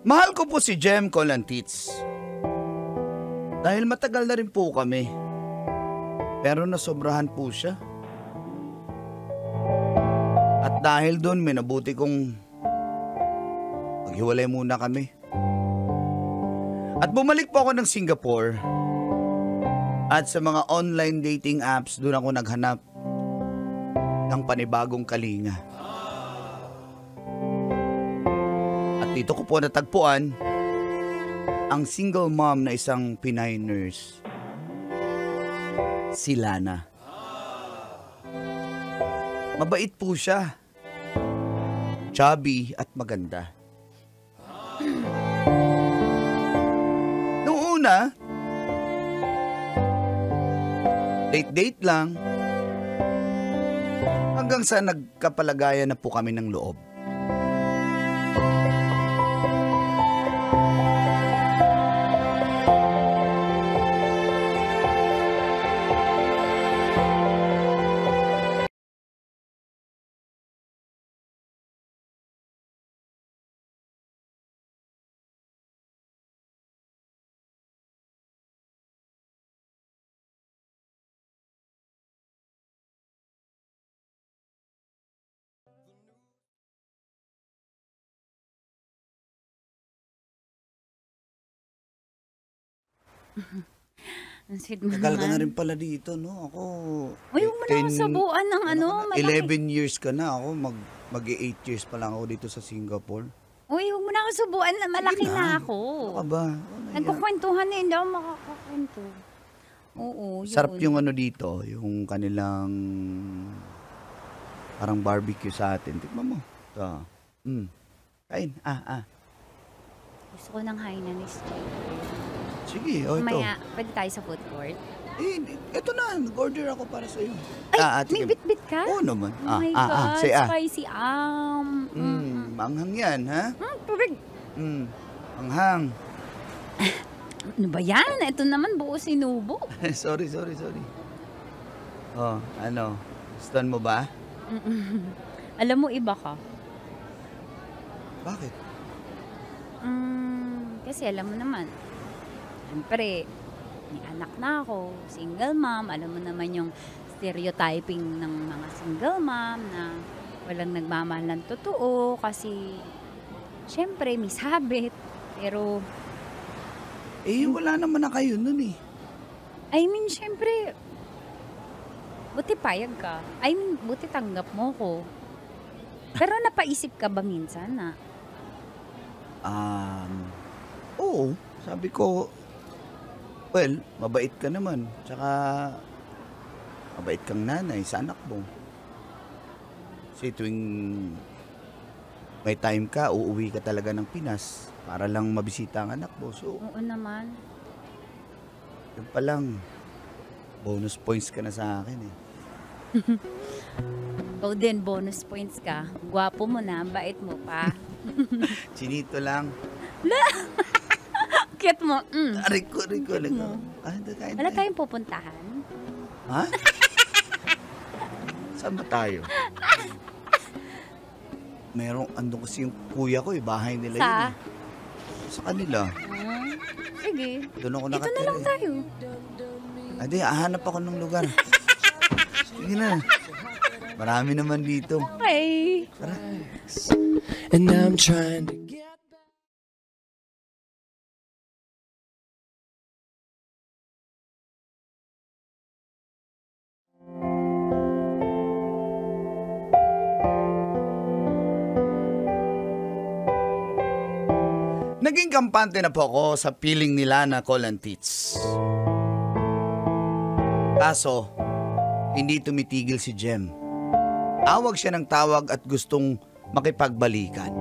Mahal ko po si Jem Colantits. Dahil matagal na rin po kami. Pero nasobrahan po siya. At dahil doon, may nabuti kong maghiwalay muna kami. At bumalik po ako ng Singapore. At sa mga online dating apps, doon ako naghanap ng panibagong kalinga. Dito ko po natagpuan ang single mom na isang Pinay nurse. Si Lana. Mabait po siya. Chubby at maganda. Noong una, date lang. Hanggang sa nagkapalagayan na po kami ng loob. Tagal ka na rin pala dito, no? Ako... Uy, huwag mo na ako sabuan ng ano, malaki. 11 years ka na ako. Mag-8 years pa lang ako dito sa Singapore. Uy, huwag mo na ako sabuan na malaki na ako. Ano ba? Nagkukwentuhan eh, hindi ako makakakwento. Oo, yun. Sarap yung ano dito, yung kanilang parang barbecue sa atin. Tikman mo. Ito. Kain. Gusto ko ng Hainanese. Sige, ito. Mamaya, pwede tayo sa food court. Ito na. Nag-order ako para sa'yo. Ay, may bit-bit ka? Oo naman. Oh my God, say spicy. Manghang yan, ha? Tubig. Manghang. Ano ba yan? Ito naman buo sinubo. sorry. Oh, ano? Gustuhan mo ba? Alam mo, iba ka. Bakit? Kasi alam mo naman, siyempre, may anak na ako, single mom, alam mo naman yung stereotyping ng mga single mom na Walang nagmamahal ng totoo kasi syempre may sabit. Pero Wala naman na kayo nun eh. I mean, syempre buti payag ka. I mean, buti tanggap mo ko. Pero napaisip ka ba minsan na Oo. Sabi ko, well, mabait ka naman. Tsaka, mabait kang nanay sa anak mo. Kasi tuwing may time ka, uuwi ka talaga ng Pinas para lang mabisita ang anak mo. So, oo naman. yun pa lang, bonus points ka na sa akin eh. Ikaw din, bonus points ka. Gwapo mo na, ang bait mo pa. Chinito lang. Cute mo. Riko. Wala tayong pupuntahan. Ha? Saan ba tayo? Andun kasi yung kuya ko eh, bahay nila yun eh. Sa kanila. Sige. Doon ako Ito nakatira. na lang tayo. Adi, hahanap ako ng lugar. Sige na. Marami naman dito. Okay. Tara. And I'm trying to get Naging kampante na po ako sa piling nila na Colin Tits. Kaso, hindi tumitigil si Jem. Tawag siya ng tawag at gustong makipagbalikan.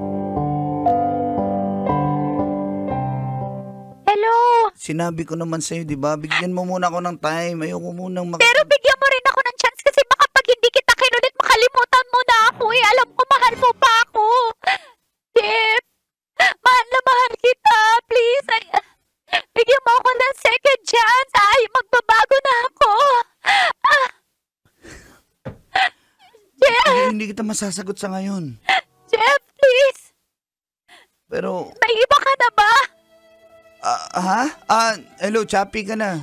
Hello? Sinabi ko naman sa'yo, di ba? Bigyan mo muna ako ng time. Ayoko munang Pero bigyan mo rin ako ng chance kasi baka pag hindi kita kinulit, makalimutan mo na ako eh. Alam ko, mahal mo pa ako. Jeff, mahal na mahal kita. Please, bigyan mo ako ng second chance. Magbabago na ako. Jeff! Hindi kita masasagot sa ngayon. Jeff, please. Pero, May iba ka na ba? ha? Hello, choppy ka na.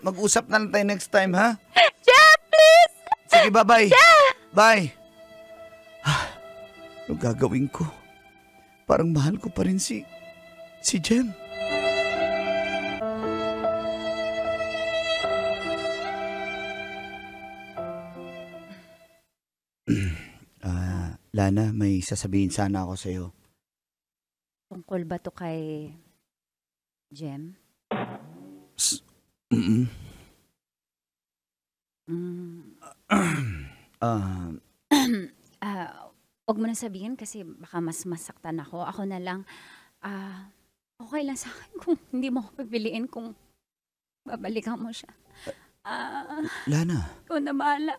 Mag-usap na lang tayo next time, ha? Jeff, please. Sige, bye-bye. Jeff! Bye. Ano gagawin ko? Parang mahal ko pa rin si Jem. Lana, may sasabihin sana ako sa'yo. Tungkol ba to kay Jem? Mm-mm. Huwag mo na sabihin kasi baka mas masaktan ako. Ako na lang, okay lang sa akin kung hindi mo ako pipiliin kung babalikan mo siya. Lana. Ikaw na bahala.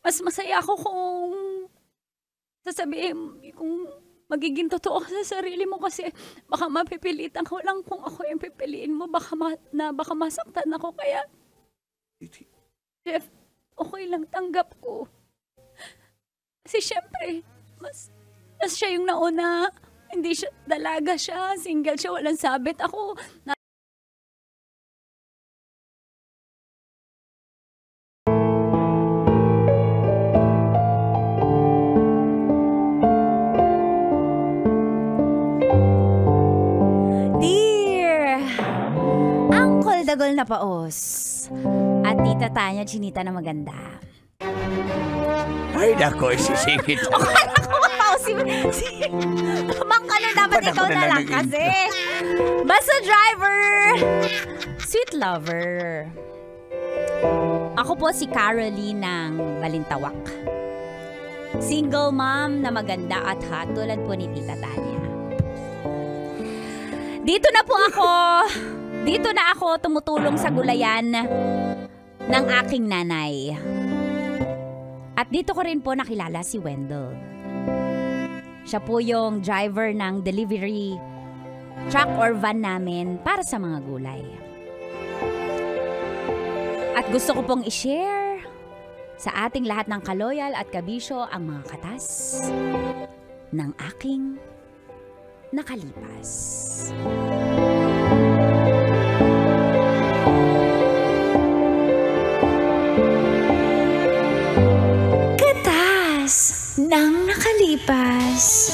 Mas masaya ako kung sasabihin kung magiging totoo ka sa sarili mo kasi baka mapipilitan ko lang kung ako yung pipiliin mo. Baka masaktan ako kaya Jeff, okay lang, tanggap ko. Kasi syempre, mas siya yung nauna. Hindi siya, dalaga siya, single siya, walang sabit. Ako, Dear Uncle Dagol na Paos at Tita Tanya Chinita na maganda. Ay, nako, isisingit ako. Mang ano, dapat Ba't ikaw ako na lang nalagay? kasi. Basta driver. Sweet lover. Ako po si Caroline ng Balintawak. Single mom na maganda at hot tulad po ni Tita Tanya. Dito na po ako. Dito na ako tumutulong sa gulayan ng aking nanay. At dito ko rin po nakilala si Wendell. Siya po yung driver ng delivery truck or van namin para sa mga gulay. At gusto ko pong i-share sa ating lahat ng kaloyal at kabisyo ang mga katas ng aking nakalipas. Katas lumipas.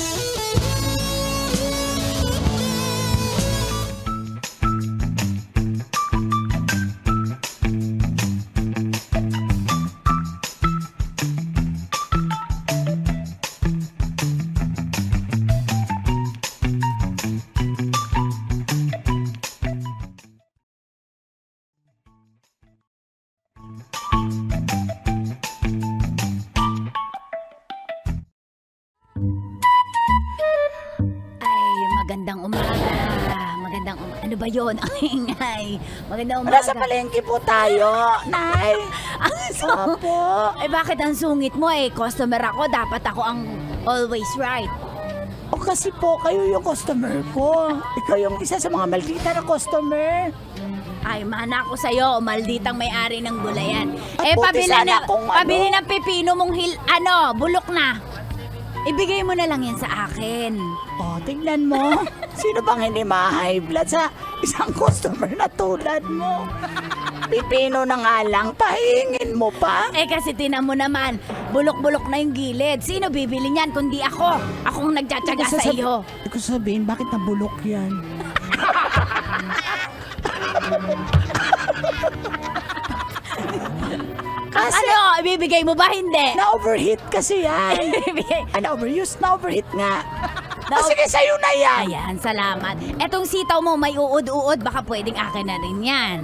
Magandang umaga. Ano ba yun? Ang ingay. Magandang umaga. Nasa palengke po tayo, Nay. Opo. Bakit ang sungit mo customer ako, dapat ako ang always right. O kasi po, kayo yung customer ko. Ikaw yung isa sa mga maldita na customer. Ay, mana ko sa'yo, malditang may-ari ng gulayan. At buti sana kung pabili ng pipino mong bulok na. Ibigay mo na lang yan sa akin. O, tingnan mo. Sino bang hindi ma-high blood sa isang customer na tulad mo? Pipino na nga lang, pahingin mo pa. Kasi tinan mo naman, bulok-bulok na yung gilid. Sino bibili niyan kundi ako? Akong nagtsatsaga sa iyo. Hindi ko sabihin, bakit nabulok yan? Kasi, ibibigay mo ba? Hindi. na-overheat kasi yan. Na-overuse, na-overheat nga. Sige, sa'yo na yan. Ayan, salamat. Etong sitaw mo may uod-uod, baka pwedeng akin na rin yan.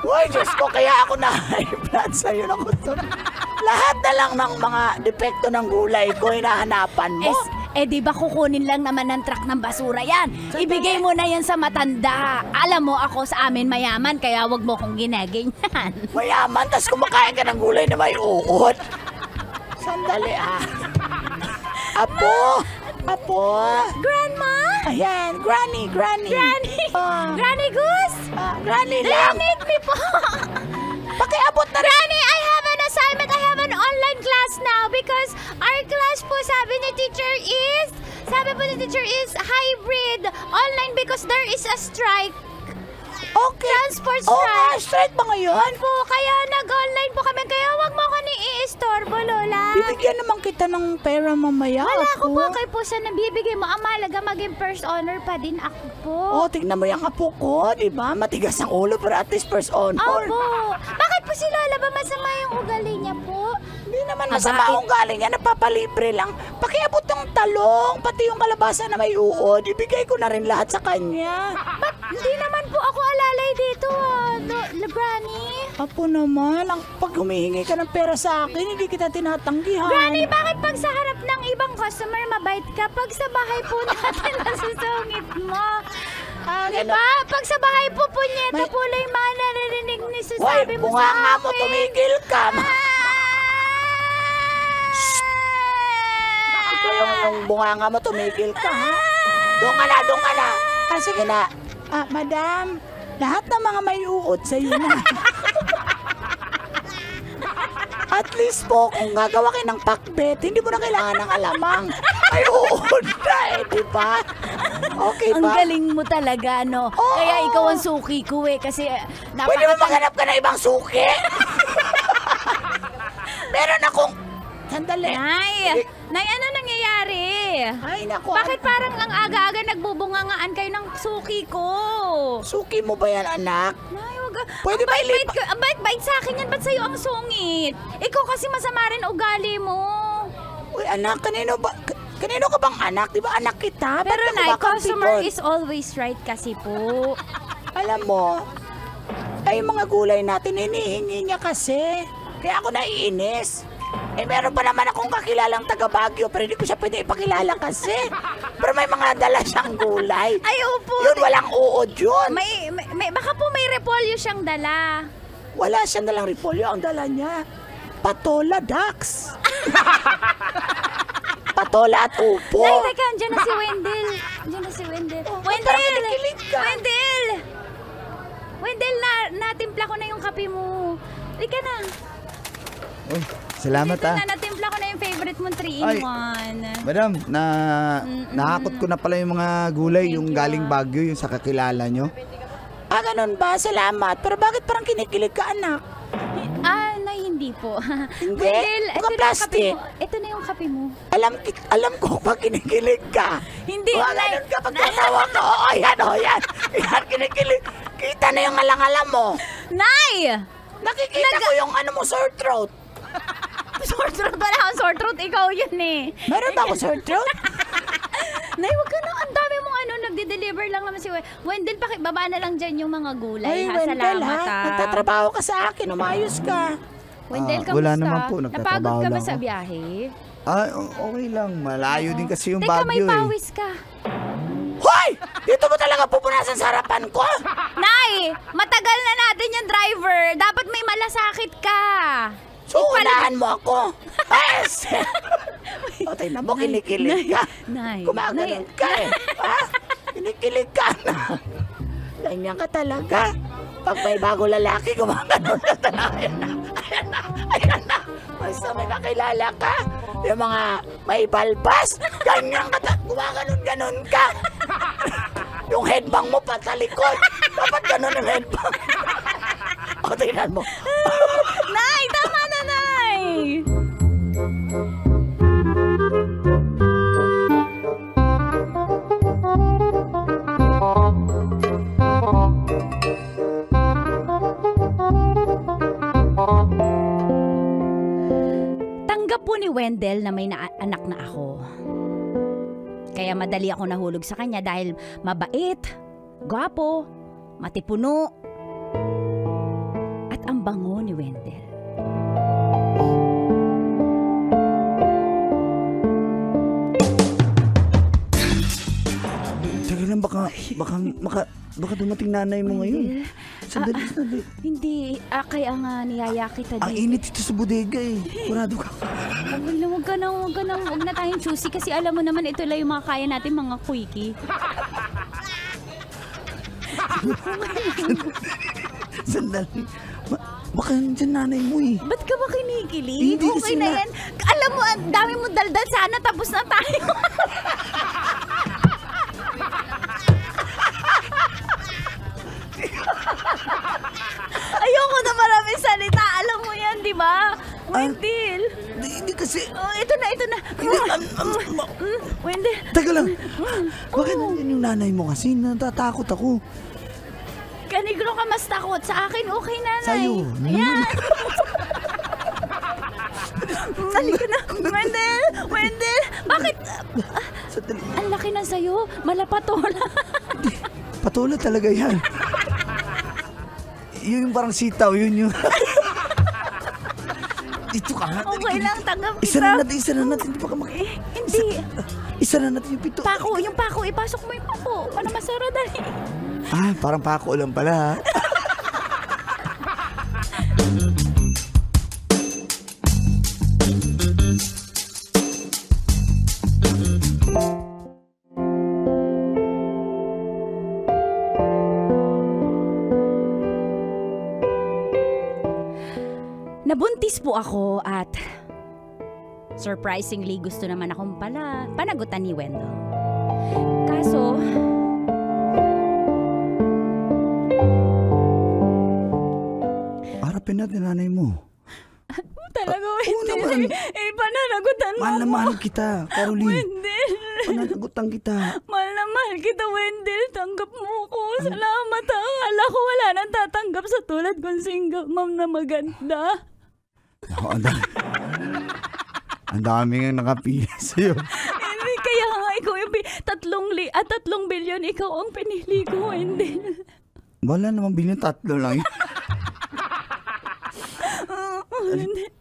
Uy, Diyos ko, kaya ako na high blood sa'yo na gusto. Lahat na lang ng mga depekto ng gulay ko, hinahanapan mo. Di ba kukunin lang naman ng truck ng basura yan? Ibigay mo na yan sa matanda. Alam mo, ako sa amin mayaman, kaya wag mo kong ginaganyan. Mayaman, tas kumakain ka ng gulay na may uod. Sandali Apo! Grandma? Ayan, Granny. Granny Goose? Granny Do you lang. need me po? Pakiabot na rin. Granny, I have an assignment. I have an online class now because our class po, sabi ni teacher is hybrid online because there is a strike. Okay. Transport Oo strike. nga, strike ba ngayon? Po, kaya nag-online po kami. Kaya wag mo ko i-istorbo, Lola. Bibigyan naman kita ng pera mamaya. Wala ko Apo. po kay po sa nabibigay mo. Ang mahalaga maging first honor pa din ako po. Tignan mo yung apo ko, di ba? Matigas ang ulo pero at least first honor. Opo. Bakit po si Lola ba masama yung ugali niya po? Hindi naman masama akong galing yan, napapalibre lang. Pakiabot ng talong, pati yung kalabasa na may uod, ibigay ko na rin lahat sa kanya. Hindi naman po ako alalay dito, Granny. Apo naman, pag humihingi ka ng pera sa akin, hindi kita tinatanggihan. Granny, bakit pag sa harap ng ibang customer mabait ka, pag sa bahay po natin nasusungit mo? Diba? Pag sa bahay po, punyeta po lang yung mga naririnig ni sasabi mo sa akin. Bunga mo, tumigil ka. Yung bunganga mo, tumigil ka, ha? Doon ka na. Sige na. Madam, lahat ng mga may uod sa'yo na. At least po, kung gagawa kayo ng pakbet, hindi mo na kailangan ng alamang. May uod na di ba? Okay ba? Ang galing mo talaga, no? Oo. Kaya ikaw ang suki ko kasi Pwede mo maghanap ka ng ibang suki? Meron akong... Sandali. Nay, ano nangyayari? Ay, naku. Bakit parang ang aga-aga nagbubungangaan kayo ng suki ko? Suki mo ba yan, anak? Nay, wag. Pwede ba Ang bait sa akin yan. Ba't sa'yo ang sungit? Ikaw kasi masama rin ugali mo. Uy, anak, kanino ka bang anak? Di ba anak kita? Pero Ba't Nay, ka kumakampi customer doon? is always right kasi po. Alam mo, ay mga gulay natin, hinihingi niya kasi. Kaya ako naiinis. Meron pa naman akong kakilalang taga Baguio, pero hindi ko siya pwede ipakilala kasi. Pero may mga dala siyang gulay. Ay, opo. Yun, walang uod yun. Baka po may repolyo siyang dala. Wala siyang dalang repolyo, ang dala niya. Patola ducks. Patola at upo. Nay, teka, andyan na si Wendell. Parang kinikilig ka. Wendell, natimpla ko na yung kape mo. Halika na. Uy, salamat Natimpla ko na yung favorite mong 3-in-1. Madam, nahakot ko na pala yung mga gulay, yung galing Baguio, yung sa kakilala nyo. Ganun ba? Salamat. Pero bakit parang kinikilig ka, anak? Nay, hindi po. Hindi? Wendell, Mga ito na yung plastic. kape mo. Ito na yung kape mo. Alam ko pag kinikilig ka. Hindi, Wala Nay. ganun ka pag tatawa ka. Oo, yan. Yan, kinikilig. Kita na yung alang-alam mo. Nay! Nakikita ko yung ano mo, sore throat. Sore throat, wala akong sore throat. Ikaw yun eh. Meron ba ako sore throat? Nay, wag ka na. Ang dami mong nagde-deliver lang naman si Wendell. Pakibaba na lang dyan yung mga gulay. Ay, ha? Wendell, Salamat ha? Nagtatrabaho ka sa akin. Umayos ka. Wendell, kamusta? Wala naman po, nagtatrabaho Napagod ka ba lang sa ako. biyahe? Okay lang. Malayo din kasi yung Teka, may Baguio eh. pawis ka. Hoy! Dito mo talaga pupunasan sa harapan ko? Nay, matagal na natin yung driver. Dapat may malasakit ka. So, unahan mo ako. Yes! O, tingnan mo, kinikilig ka. Nay, Gumaganon ka eh. Ha? Kinikilig ka na. Ganyan ka talaga. Pag may bago lalaki, gumaganon ka talaga. Ayan na. Basta may kakilala ka. Yung mga may balbas, ganyan ka talaga. Gumaganon-ganon ka. Yung headbang mo patalikod. Dapat ganon yung headbang. O, tingnan mo. Nay, tama na, Nay. Tanggap po ni Wendell na may anak na ako. Kaya madali ako nahulog sa kanya dahil mabait, gwapo, matipuno, at ang bango ni Wendell. Teka lang, baka dumating nanay mo ngayon. Sandali. Hindi, kaya nga niyaya kita Ang dito. init dito sa bodega eh. Kurado ka. Huwag na tayong choosy kasi alam mo naman ito lang yung mga kaya natin mga quickie. Sandali. Baka nandiyan nanay mo eh. Ba't ka ba kinikilig? Hindi kasi Okay na na- yan. Alam mo, ang dami mo daldal sana tapos na tayo. Ayoko na maraming salita. Alam mo yan, di ba? Wendell. Hindi kasi... Oh, ito na. Wendell. Teka lang. Bakit nandiyan yung nanay mo kasi? Natatakot ako. Kanigro ka mas takot. Sa akin, okay, nanay. Sa'yo. Ayan. Halika na. Wendell. Bakit? Sandali. Ang laki na sa'yo. Malapatola. Patola talaga yan. Yun yung parang sitaw. Yun yung... Dito ka nga. Okay lang, tanggap kita. Isa na natin. Hindi pa ka Hindi. Isa na natin yung pito. Yung pako. Ipasok mo yung pako. Para masara dali. Ah, parang pako lang pala. Nabuntis po ako at surprisingly gusto naman akong panagutan ni Wendell. Kaso, Harapin natin nanay mo. talaga oo Wendell. naman. Pananagutan mo Mahal na ako. mahal kita, Caroline. Wendell. Pananagutan kita. Mahal na mahal kita, Wendell. Tanggap mo ko. Salamat ha. Akala ko wala nang tatanggap sa tulad kong single mom na maganda. Oh, ang dami nga nakapila sa'yo. Hindi, kaya nga ikaw yung 3 bilyon ikaw ang pinili ko, Wendell. Wala naman bilyon, 3 lang yun.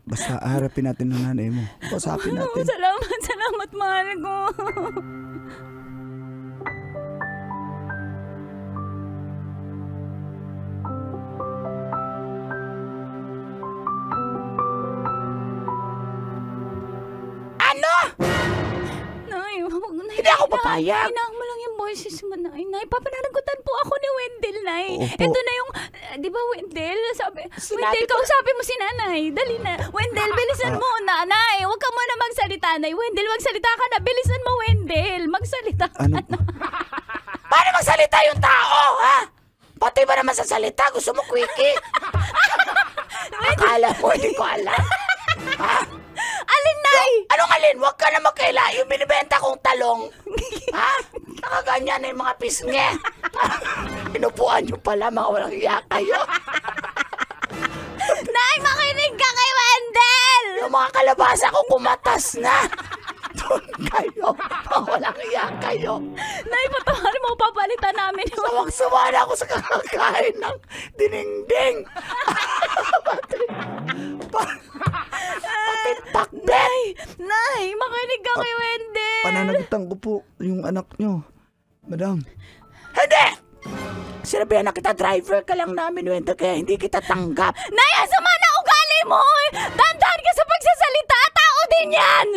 Basta harapin natin ng nanay mo. Pasapin natin. Salamat, mahal ko. Ano? Nay, huwag na. Hindi ako papayag. Inaang mo lang yung boses mo, Nay. Nay, papananagutan po ako ni Wendell, Nay. Opo. Ito na yung, di ba, Wendell? Sinabi Wendell, ko- kausapin mo si Nanay. Dali na. Wendell, bilisan mo, Nanay. Huwag ka muna magsalita, Nay. Wendell, magsalita ka na. Bilisan mo, Wendell. Magsalita ka Ano? na. Paano magsalita yung tao, ha? Pati ba naman sa salita? Gusto mo quickie? Wendell, Akala mo, hindi ko alam. Ha? Alin, Nay? Anong alin? Huwag ka na magkaila. Yung binibenta kong talong. Ha? Nakaganyan na yung mga pisnge. Inupuan nyo pala, mga walang iya kayo. Nay, makinig ka kay Wendell! Yung mga kalabasa ko kumatas na. Doon kayo. Mga walang iya kayo. Nay, patawarin mo, papalitan namin yung... Sawang-sawa na ako sa kakakain ng dinengdeng. Pati pakbet. Nay, makinig ka kay Wendell! Pananagutan ko po yung anak nyo, madam. Hindi! Sinabihan na kita, driver ka lang namin, Wendell, kaya hindi kita tanggap. Nay, ang sama na ugali mo! Dandan ka sa pagsasalita! Tao din yan!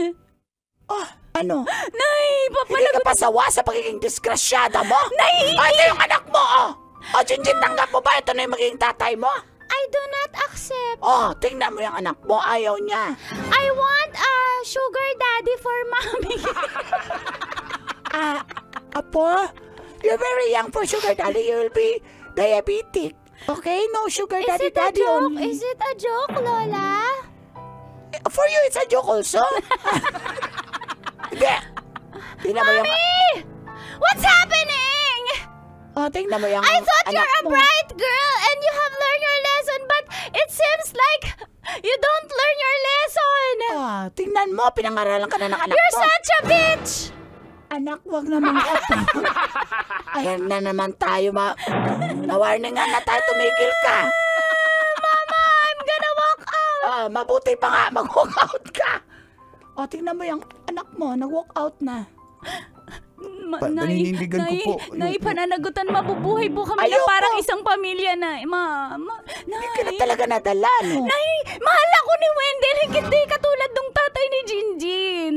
Oh, ano? Nay, Hindi ka papalagot... pasawa sa pagiging disgrasyada mo? Nay! Ito yung anak mo, oh! O, Jinjin, tanggap mo ba? Ito na yung magiging tatay mo? I do not accept. Oh, tingnan mo yung anak mo. Ayaw niya. I want a sugar daddy for mommy. Apo, you're very young for sugar daddy. You will be diabetic. Okay? No sugar daddy only. Is it a joke, Lola? For you, it's a joke also. Hindi. Tingnan mo yung... Mommy! What's happening? Oh, tingnan mo yung I thought anak you're a mo. bright girl and you have learned your lesson, but it seems like you don't learn your lesson. Ah, tingnan mo, pinangaralan ka na ng anak You're mo. such a bitch! Anak, wag naman ako. Ayan na naman tayo, na-warningan na tayo, tumigil ka. Mama, I'm gonna walk out. Ah, mabuti pa nga, mag-walk out ka. O, tingnan mo yung anak mo, nag-walk out na. Paninindigan ko po. Nay, pananagutan, mabubuhay po kami na Ayoko. parang isang pamilya na. Mama, Hindi ka na Nay. talaga nadala, no? Nay, mahal ako ni Wendell. Hindi katulad nung tatay ni Jinjin.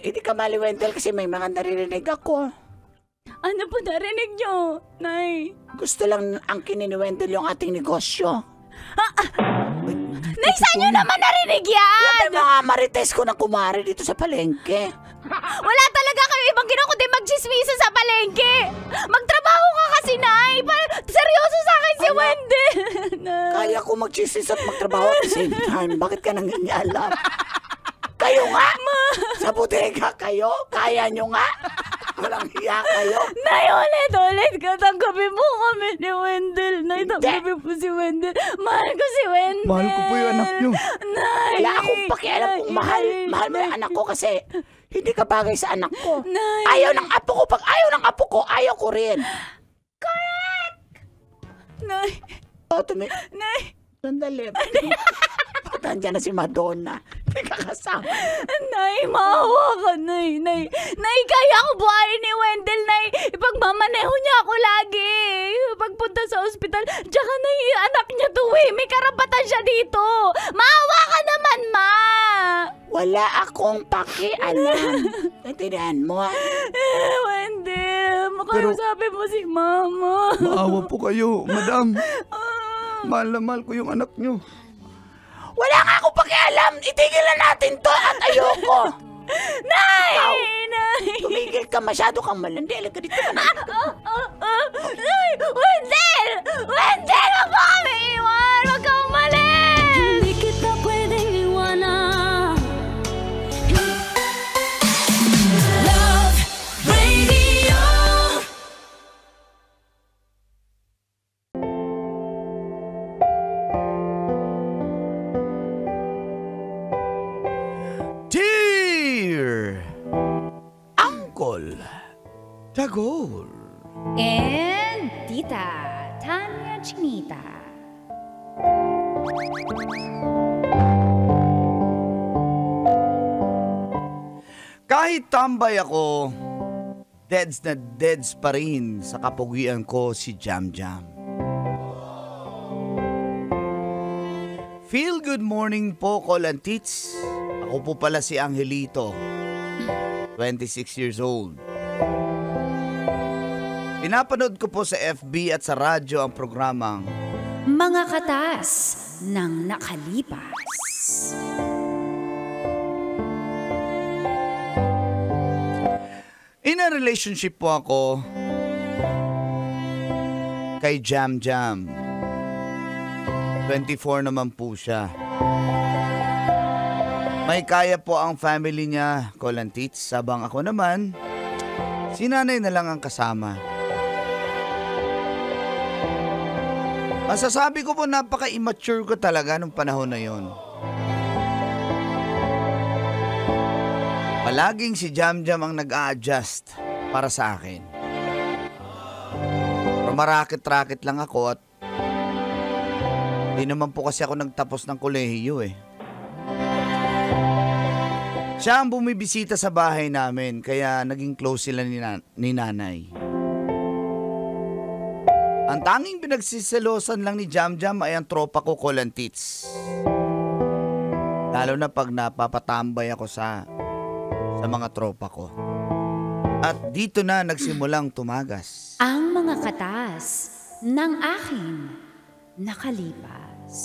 Hindi ka mali, Wendell, kasi may mga naririnig ako. Ano po narinig nyo, Nay? Gusto lang ang ni Wendell yung ating negosyo. Nay, saan nyo naman narinig yan? Yan yung mga marites ko na kumari dito sa palengke. Wala talaga kayo ibang ginawa kundi magchismisa sa palengke. Magtrabaho ka kasi, Nay. Seryoso sa akin si Wendell. Nay. Kaya ko magchisis at magtrabaho at the same time. Bakit ka nangingialam? Kayo nga? Sa bodega kayo? Kaya nyo nga? Walang hiya kayo? Nay, ulit ka. Tanggapin mo kami ni Wendell. Nay, tanggapin po si Wendell. Mahal ko si Wendell. Mahal ko po yung anak nyo. Nay. Wala akong pakialam kung mahal mo yung anak ko kasi hindi ka bagay sa anak ko. Nay. Ayaw ng apo ko. Pag ayaw ng apo ko, ayaw ko rin. Nay. O, Nay. Sandali. Nandiyan na si Madonna. Hindi ka kasama. Nay, maawa ka, Nay. Nay, kaya ko buhayin ni Wendell, Nay. Ipagmamaneho niya ako lagi. Pagpunta sa ospital. Tsaka, Nay, anak niya to, eh. May karapatan siya dito. Maawa ka naman, Ma. Wala akong pakialam. Naintindihan mo? Wendell, makausapin mo si Mama. Maawa po kayo, madam. Mahal na mahal ko yung anak nyo. Wala nga akong pakialam. Itigil na natin to at ayoko. Nay! Ikaw, Nay! tumigil ka, masyado kang malandi. Alam ka dito ka na. Nay! Wendell! Wendell! Huwag mo kami iwan! Huwag kang umalis! Hindi kita pwedeng iwanan. Love Radio. Dear Uncle Tagol. And Tita Tanya Chinita. Kahit tambay ako, deads na deads pa rin sa kapugian ko si Jam Jam. Feel good morning po, Col and Tits. Ako po pala si Angelito, 26 years old. Pinapanood ko po sa FB at sa radyo ang programang Mga Katas ng Nakalipas. In a relationship po ako kay Jam Jam. 24 naman po siya. May kaya po ang family niya, Kolantits, sabang ako naman, si nanay na lang ang kasama. Masasabi ko po napaka-immature ko talaga nung panahon na yon. Palaging si Jamjam ang nag-a-adjust para sa akin. Pero marakit-rakit lang ako at di naman po kasi ako nagtapos ng kolehiyo eh. Siya ang bumibisita sa bahay namin kaya naging close sila ni nanay. Ang tanging pinagsisilosan lang ni Jamjam ay ang tropa ko, Kolantits. Lalo na pag napapatambay ako sa mga tropa ko. At dito na nagsimulang tumagas Ang mga katas ng aking nakalipas.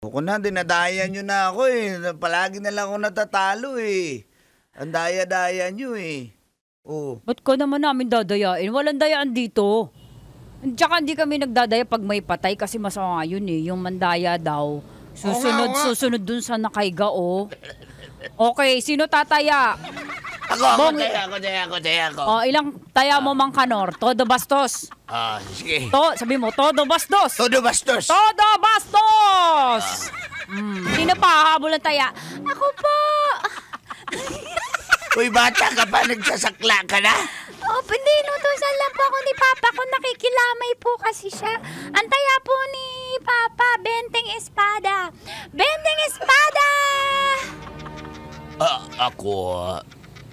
Buko na, dinadaya nyo na ako eh. Palagi na lang ako natatalo eh. Ang daya-daya nyo eh. Oh. Ba't ka naman namin dadayain? Walang dayaan dito. Tsaka hindi kami nagdadaya pag may patay kasi masama yun eh. Yung mandaya daw. Susunod dun sa nakaiga oh. Okay, sino tataya? Ako. Ilang taya mo, Mang Kanor? Todo bastos. Sige. Sabi mo, todo bastos. Todo bastos. Todo bastos! Sino pa habol ng taya? Ako po! Uy, bata ka pa, nagsasakla ka na? Hindi, inutusan lang po ako ni Papa ko. Nakikilamay po kasi siya. Ang taya po ni Papa, benteng espada. Benteng espada! Ako,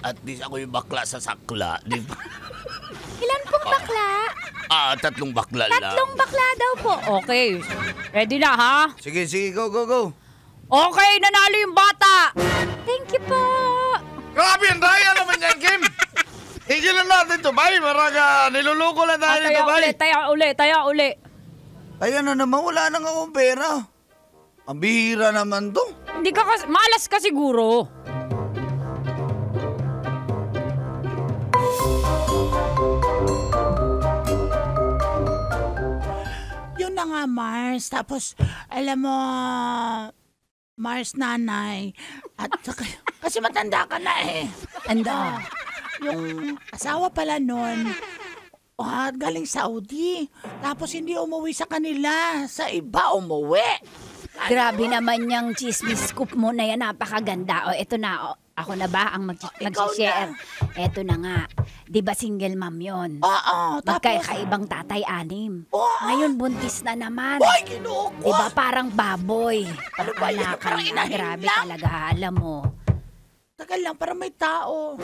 at least ako yung bakla sa sakla. Ilan pong bakla? 3 bakla lang. 3 bakla daw po. Okay. Ready na, ha? Sige, go. Okay, nanalo yung bata! Thank you po. Grabe, ang daya naman yan, Kim. Higilan natin to, bay. Maraga, niluluko lang tayo nito, bay. Taya uli. Ay, ano naman, wala nang akong pera. Ang bihira naman to. Hindi ka malas ka siguro. Yun na nga, Mars. Tapos, alam mo, Mars nanay. At kasi matanda ka na eh. Anda. Yung asawa pala nun, galing Saudi. Tapos hindi umuwi sa kanila. Sa iba umuwi. Grabe naman yung chismis scoop mo na yan. Napakaganda. Eto na. Ako na ba ang mag-share? Eto na nga. Di ba single mom yun? Oo. Magkakaibang tatay 6. Oo. Ngayon buntis na naman. Uy, kinuha ko. Di ba parang baboy? Ano ba yun? Anakan Parang na. inahin Grabe lang. talaga. Alam mo. Tagal lang, para may tao.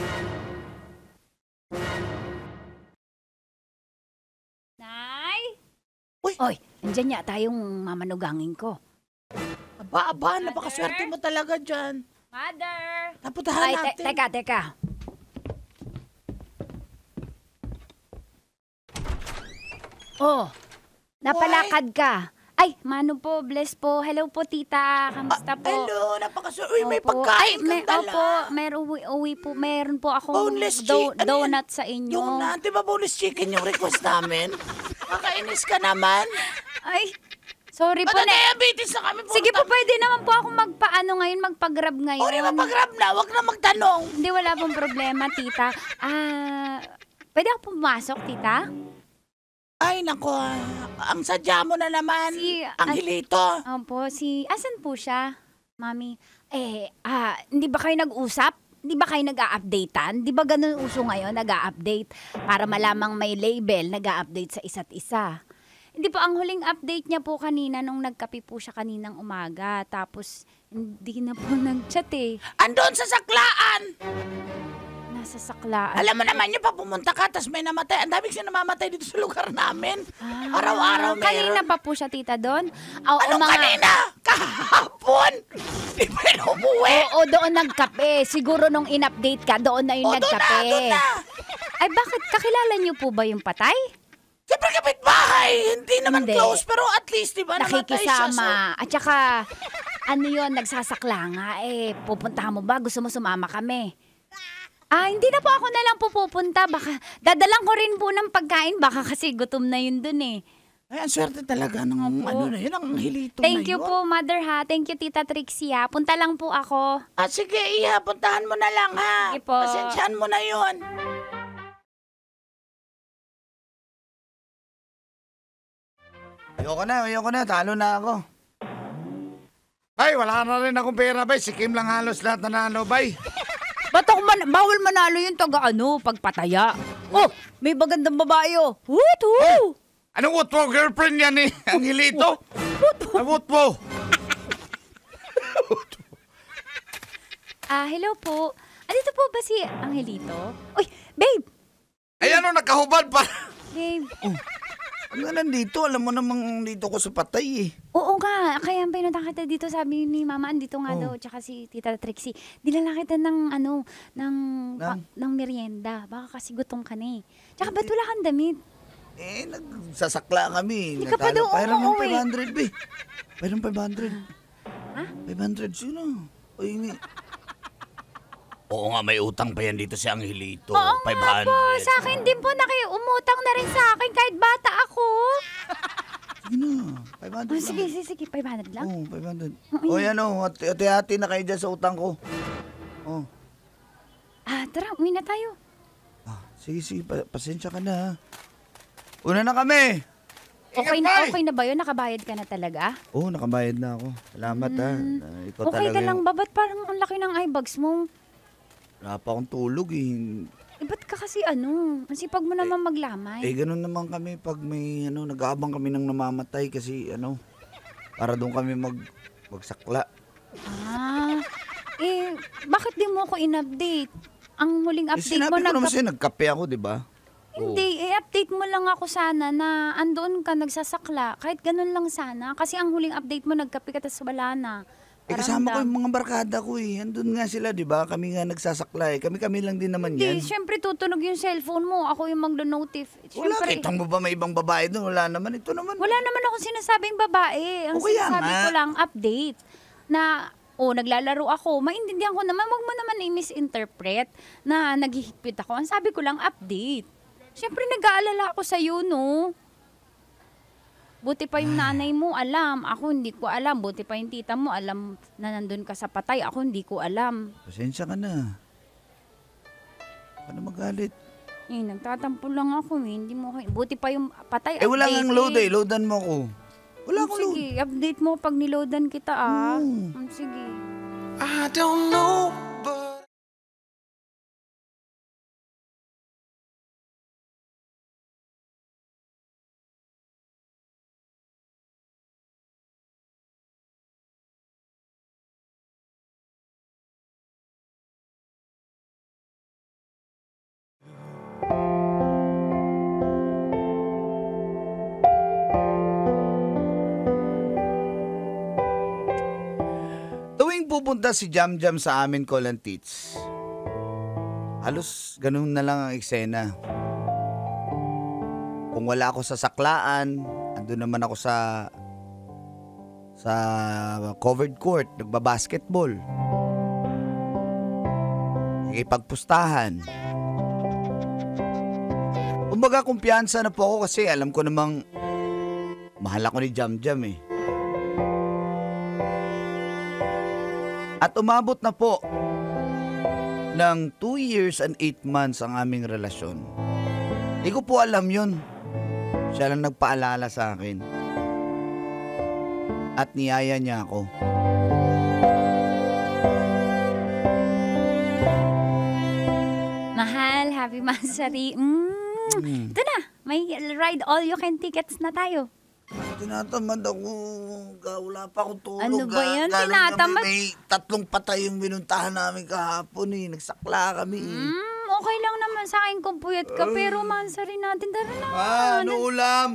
Nay? Uy. Oy, andyan yata yung mamanugangin ko. Aba, napakaswerte mo talaga dyan. Mother! Naputahan Ay, natin. teka. Oh, napalakad ka. Ay, Mano po, bless po. Hello po, tita. Kamusta po? Hello, napakaswerte. Uy, may Opo. pagkain Ay, kang dala. Meron po akong Boneless chicken. donut sa inyo. Yung di ba boneless chicken yung request namin? Makainis ka naman. Ay, sorry po. Diabetes na kami. Sige po, pwede naman po ako magpa-grab ngayon. O, di ba pag-grab na? Huwag na magtanong. Hindi, wala pong problema, tita. Pwede ako pumasok, tita? Ay, nako. Ang sadya mo na naman. Ang hilito. Opo, asan po siya, mami? Hindi ba kayo nag-usap? Hindi ba kayo nag-a-updatean? Di ba ganun uso ngayon, nag-a-update? Para malamang may label, nag-a-update sa isa't isa. Hindi po, ang huling update niya po kanina nung nagkape po siya kaninang umaga. Tapos, hindi na po nag-chat eh. Andon sa saklaan. Nasa saklaan. Alam mo naman yung pa pumunta ka, tas may namatay. Ang dami siya namamatay dito sa lugar namin. Araw-araw meron. Kanina pa po siya, tita, doon? Oo, Anong kanina? Kahapon? Di ba yun umuwi? Oo, doon nagkape. Siguro nung in-update ka, doon na yung nagkape. Doon na. Ay, bakit? Kakilala niyo po ba yung patay? Siyempre kapitbahay. Hindi naman Hindi. close, pero at least, di ba, namatay siya. Nakikisama. At saka, ano yun, nagsasakla nga eh. Pupuntahan mo ba? Gusto mo sumama kami? Hindi na po ako na lang pupunta. Baka, dadalang ko rin po ng pagkain. Baka kasi gutom na yun dun eh. Ay, ang swerte talaga ng ano na yun, ang hilito Thank na you yun. po, Mother ha. Thank you, Tita Trixie ha. Punta lang po ako. Sige, Iha, puntahan mo na lang, ha? Sige po. Pasensyahan mo na yun. Ayoko na. Talo na ako. Bay, wala na rin akong pera, bay. Si Kim lang halos lahat nanalo, bay. Ba't ako bawal manalo yung pagpataya? Oh, may bagandang babae oh. Woot! Anong wutwo? Girlfriend yan eh. Ang hilito. Ang wutwo. Hello po. Andito po ba si Angelito? Uy, babe! Ay ano, nakahubad pa. Babe. Ano nandito? Alam mo namang dito ko sa patay eh. Oo nga, kaya pinunta kita dito, sabi ni Mama, andito nga daw, tsaka si Tita Trixie. Dinala kita ng ng merienda. Baka kasi gutom ka na eh. Tsaka ba't wala kang damit? Nagsasakla kami. Hindi ka pa daw Pairam ng umuwi. 500, be. Pairam 500. Ha? 500, sino? O ini. Oo nga, may utang pa yan dito si Angelito. Oo 500. nga po, sa akin din po, umutang na rin sa akin kahit bata ako. Sige na, 500 lang. Sige, 500 lang. Oo, 500. O yan o, hati-hati na kayo dyan sa utang ko. Oh. Tara, uwi na tayo. Sige, pasensya ka na ha. Una na kami. Okay na ba yun? Nakabayad ka na talaga? Oo, nakabayad na ako. Salamat ha. Ikaw Okay talaga ka lang ba? Ba't parang ang laki ng eyebags mo? Wala pa akong tulog eh. Ba't ka kasi ang sipag mo naman maglamay. Ganun naman kami pag may nag-aabang kami ng namamatay kasi para doon kami magsakla. Bakit di mo ako in-update? Ang huling update Sinabi mo, ko naman sa'yo, nagkape ako, di ba? Hindi, i-update mo lang ako sana na andoon ka nagsasakla. Kahit ganun lang sana. Kasi ang huling update mo, nagkape ka tas wala na. Kasama ko yung mga barkada ko eh. Andun nga sila, di ba? Kami nga nagsasakla eh. Kami lang din naman yan. Hindi, syempre tutunog yung cellphone mo. Ako yung magdo-notif. Wala, kitang mo ba may ibang babae doon? Wala naman. Ito naman. Wala naman akong sinasabing babae. Ang kaya sinasabi nga. ko lang, update. Na, naglalaro ako. Maintindihan ko naman, wag mo naman i-misinterpret na naghihigpit ako. Ang sabi ko lang, update. Siyempre, nag-aalala ako sa'yo, no? Buti pa yung nanay mo, alam. Ako, hindi ko alam. Buti pa yung tita mo, alam na nandun ka sa patay. Ako, hindi ko alam. Pasensya ka na. Paano magalit? Nagtatampo lang ako, eh. Hindi mo, buti pa yung patay. Wala update, kang load eh. Loadan mo ko. Wala akong load. Sige, update mo pag niloadan kita, Sige. I don't know, but Tuwing pupunta si Jam Jam sa amin, Colin Tits, halos ganun na lang ang eksena. Kung wala ako sa saklaan, andun naman ako sa covered court, nagbabasketball. Nakipagpustahan. Kumbaga, kumpiyansa na po ako kasi alam ko namang mahal ako ni Jam Jam eh. At umabot na po ng 2 years and 8 months ang aming relasyon. Hindi ko po alam yun. Siya lang nagpaalala sa akin. At niyaya niya ako. Mahal, happy Masari. Ito na, may ride all you can tickets na tayo. Tinatamad ako. Wala pa akong tulog. Ano ba yan? Galing Tinatamad? Kami, may 3 patay yung binuntahan namin kahapon eh. Nagsakla kami eh. Okay lang naman sa akin kung puyat ka, pero mansa rin natin. Tara na. Ano ulam?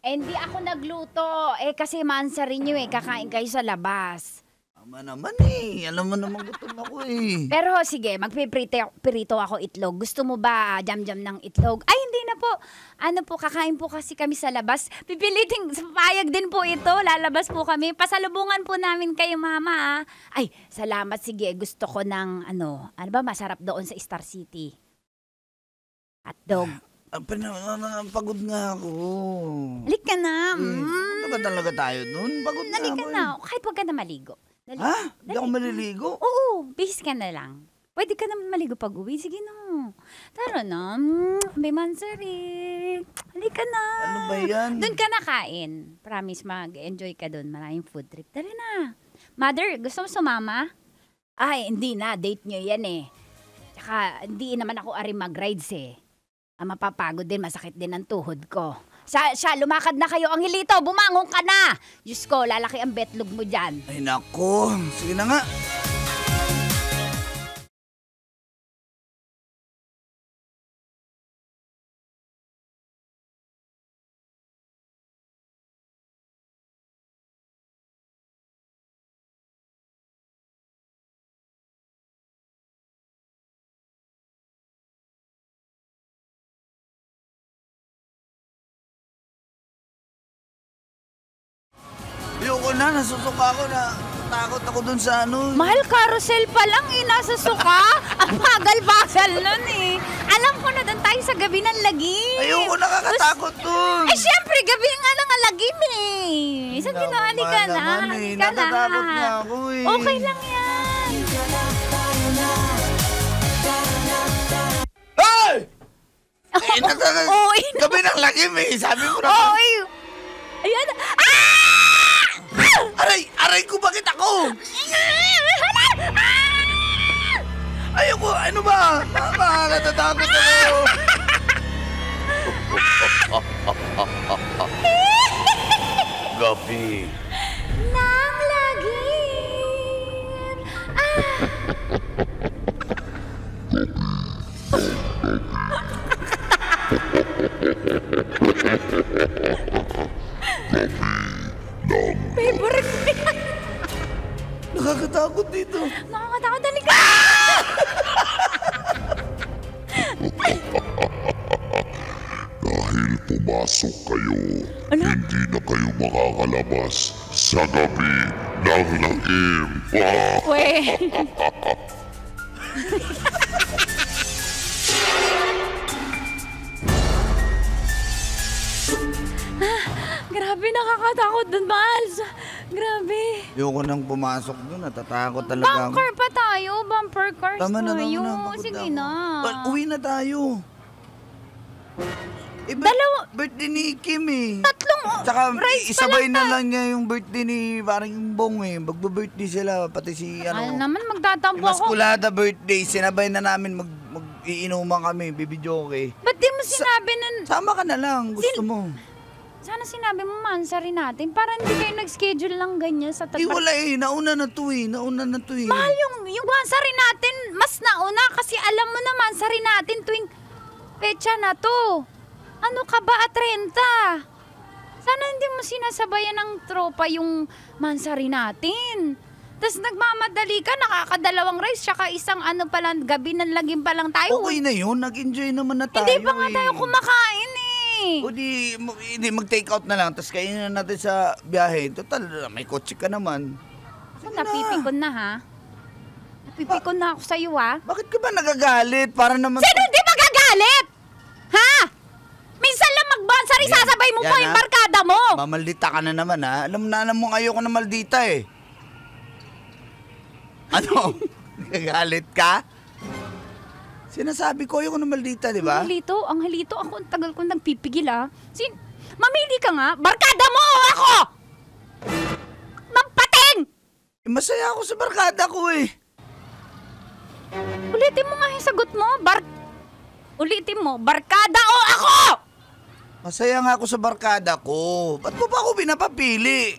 Hindi ako nagluto. Kasi mansa rin nyo kakain kayo sa labas. Tama naman eh. Alam mo naman gutom ako eh. Pero sige, magpipirito ako itlog. Gusto mo ba jam-jam ng itlog? Ay, hindi na po. Ano po, kakain po kasi kami sa labas. Pipiliting, payag din po ito. Lalabas po kami. Pasalubungan po namin kayo, mama. Ay, salamat. Sige, gusto ko ng ano ba masarap doon sa Star City? Hotdog. Pagod nga ako. Halik ka na. Ano ba talaga tayo nun? Pagod nga Halik ako. ka na. Kahit wag ka na maligo. Ha? Hindi ako maliligo? Oo, bihis ka na lang. Pwede ka naman maligo pag uwi. Sige na. Tara na. May mansari. Halika na. Ano ba yan? Doon ka na kain. Promise, mag-enjoy ka doon. Maraming food trip. Tara na. Mother, gusto mo sumama? Ay, hindi na. Date nyo yan eh. Tsaka, hindi naman ako ari mag-rides eh. Mapapagod din, masakit din ang tuhod ko. Siya, lumakad na kayo. Angelito, bumangon ka na. Diyos ko, lalaki ang betlog mo dyan. Ay nako. Sige na nga. Ayoko na, nasusuka ako na. Takot ako dun sa ano. Mahal, carousel pa lang nasa suka. Ang bagal-bagal nun Alam ko na doon tayo sa gabi ng lagim. Ayoko, nakakatakot dun. Siyempre, gabi nga lang ang lagim Isang ginali ka na. Halika na. Natatakot nga ako Okay lang yan. Hey! Oo, Gabi ng lagim Sabi mo na. Ayan. Aray ko, bakit ako? Ayoko, ano ba? Mama, natatakot ako. Gabi. Nang lagim. Favorite mo yan. Nakakatakot dito. Nakakatakot, halika. Dahil pumasok kayo, hindi na kayo makakalabas sa gabi ng lagim. Grabe, nakakatakot dun, Miles. Grabe. Ayoko nang pumasok doon. Natatakot talaga ako. Bumper pa tayo. Bumper cars Tama na, tayo. tama na. Sige Pagod na. Uwi na tayo. Birthday ni Kim Tatlong Tsaka rides pa isabay lang na lang niya yung birthday ni parang yung Bong Magbe-birthday sila. Pati si Ano naman, magtatampo ako. Maskulada birthday. Sinabay na namin mag-iinuman kami. Bibidyoke. Ba't di mo sinabi na... Sama ka na lang. Gusto mo. Sana sinabi mo mansa rin natin. Para hindi kayo nag-schedule lang ganyan sa Wala Nauna na to Mahal yung mansa rin natin. Mas nauna kasi alam mo na mansa rin natin tuwing petsa na to. Ano ka ba at 30? Sana hindi mo sinasabayan ng tropa yung mansa rin natin. Tapos nagmamadali ka, nakakadalawang rice, tsaka isang gabi ng lagim pa lang tayo. Okay na yun. Nag-enjoy naman na tayo. Hindi pa nga tayo kumakain O di mag-take out na lang. Tapos kainin na natin sa biyahe. Total, may kotse ka naman. Napipikon na ha? Napipikon na ako sa'yo ha? Bakit ka ba nagagalit? Para naman... Sino hindi magagalit? Ha? Minsan lang magbonsari, sasabay mo pa yung barkada mo. Mamaldita ka na naman ha. Alam mo ayoko na maldita Ano? Nagagalit ka? Sinasabi ko ayoko na maldita, di ba? Ang halito. Ako, ang tagal ko nagpipigil ha. Mamili ka nga. Barkada mo o ako? Mampating! Masaya ako sa barkada ko Ulitin mo nga yung sagot mo. Ulitin mo. Barkada o ako? Masaya nga ako sa barkada ko. Ba't mo pa ako pinapapili?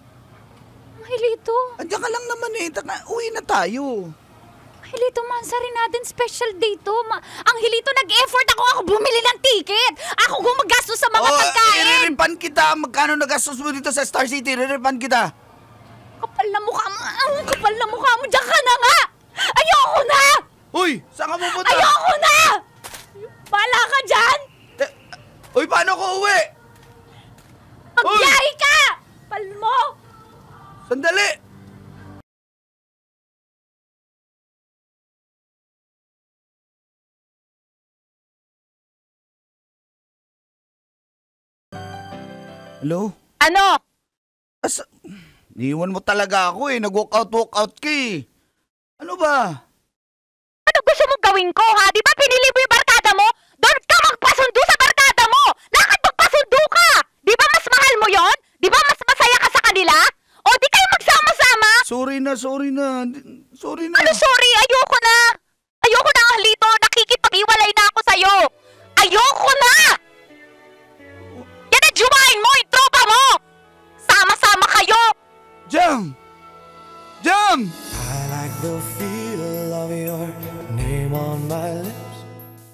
Angelito, Andiyan ka lang naman eh. Uwi na tayo. Angelito, mansari natin special day to. Angelito, nag-effort ako bumili ng ticket. Ako gumagastos sa mga pagkain. Iriripan kita. Magkano nagastos mo dito sa Star City? Iriripan kita. Kapal na mukha mo. Ang kapal na mukha mo. Diyan ka na nga. Ayoko na. Uy, saan ka pupunta? Ayoko na. Bala ka dyan. Uy, paano ko uwi? Magbiyahe ka. Kapal mo. Sandali. Hello? Ano? Niiwan mo talaga ako eh. Nag-walkout ka eh. Ano ba? Ano gusto mong gawin ko, ha? Di ba pinili mo yung barkada mo? Doon ka magpasundo sa barkada mo! Lakad magpasundo ka! Di ba mas mahal mo yon? Di ba mas masaya ka sa kanila? O di kayo magsama-sama? Sorry na. Sorry na. Ano sorry? Ayoko na! Ayoko na, Angelito! Nakikipag-iwalay na ako sa'yo! Ayoko na! Yan ang jumain mo! Yung tropa mo! Sama-sama kayo! Jam! I like the feel of your name on my lips.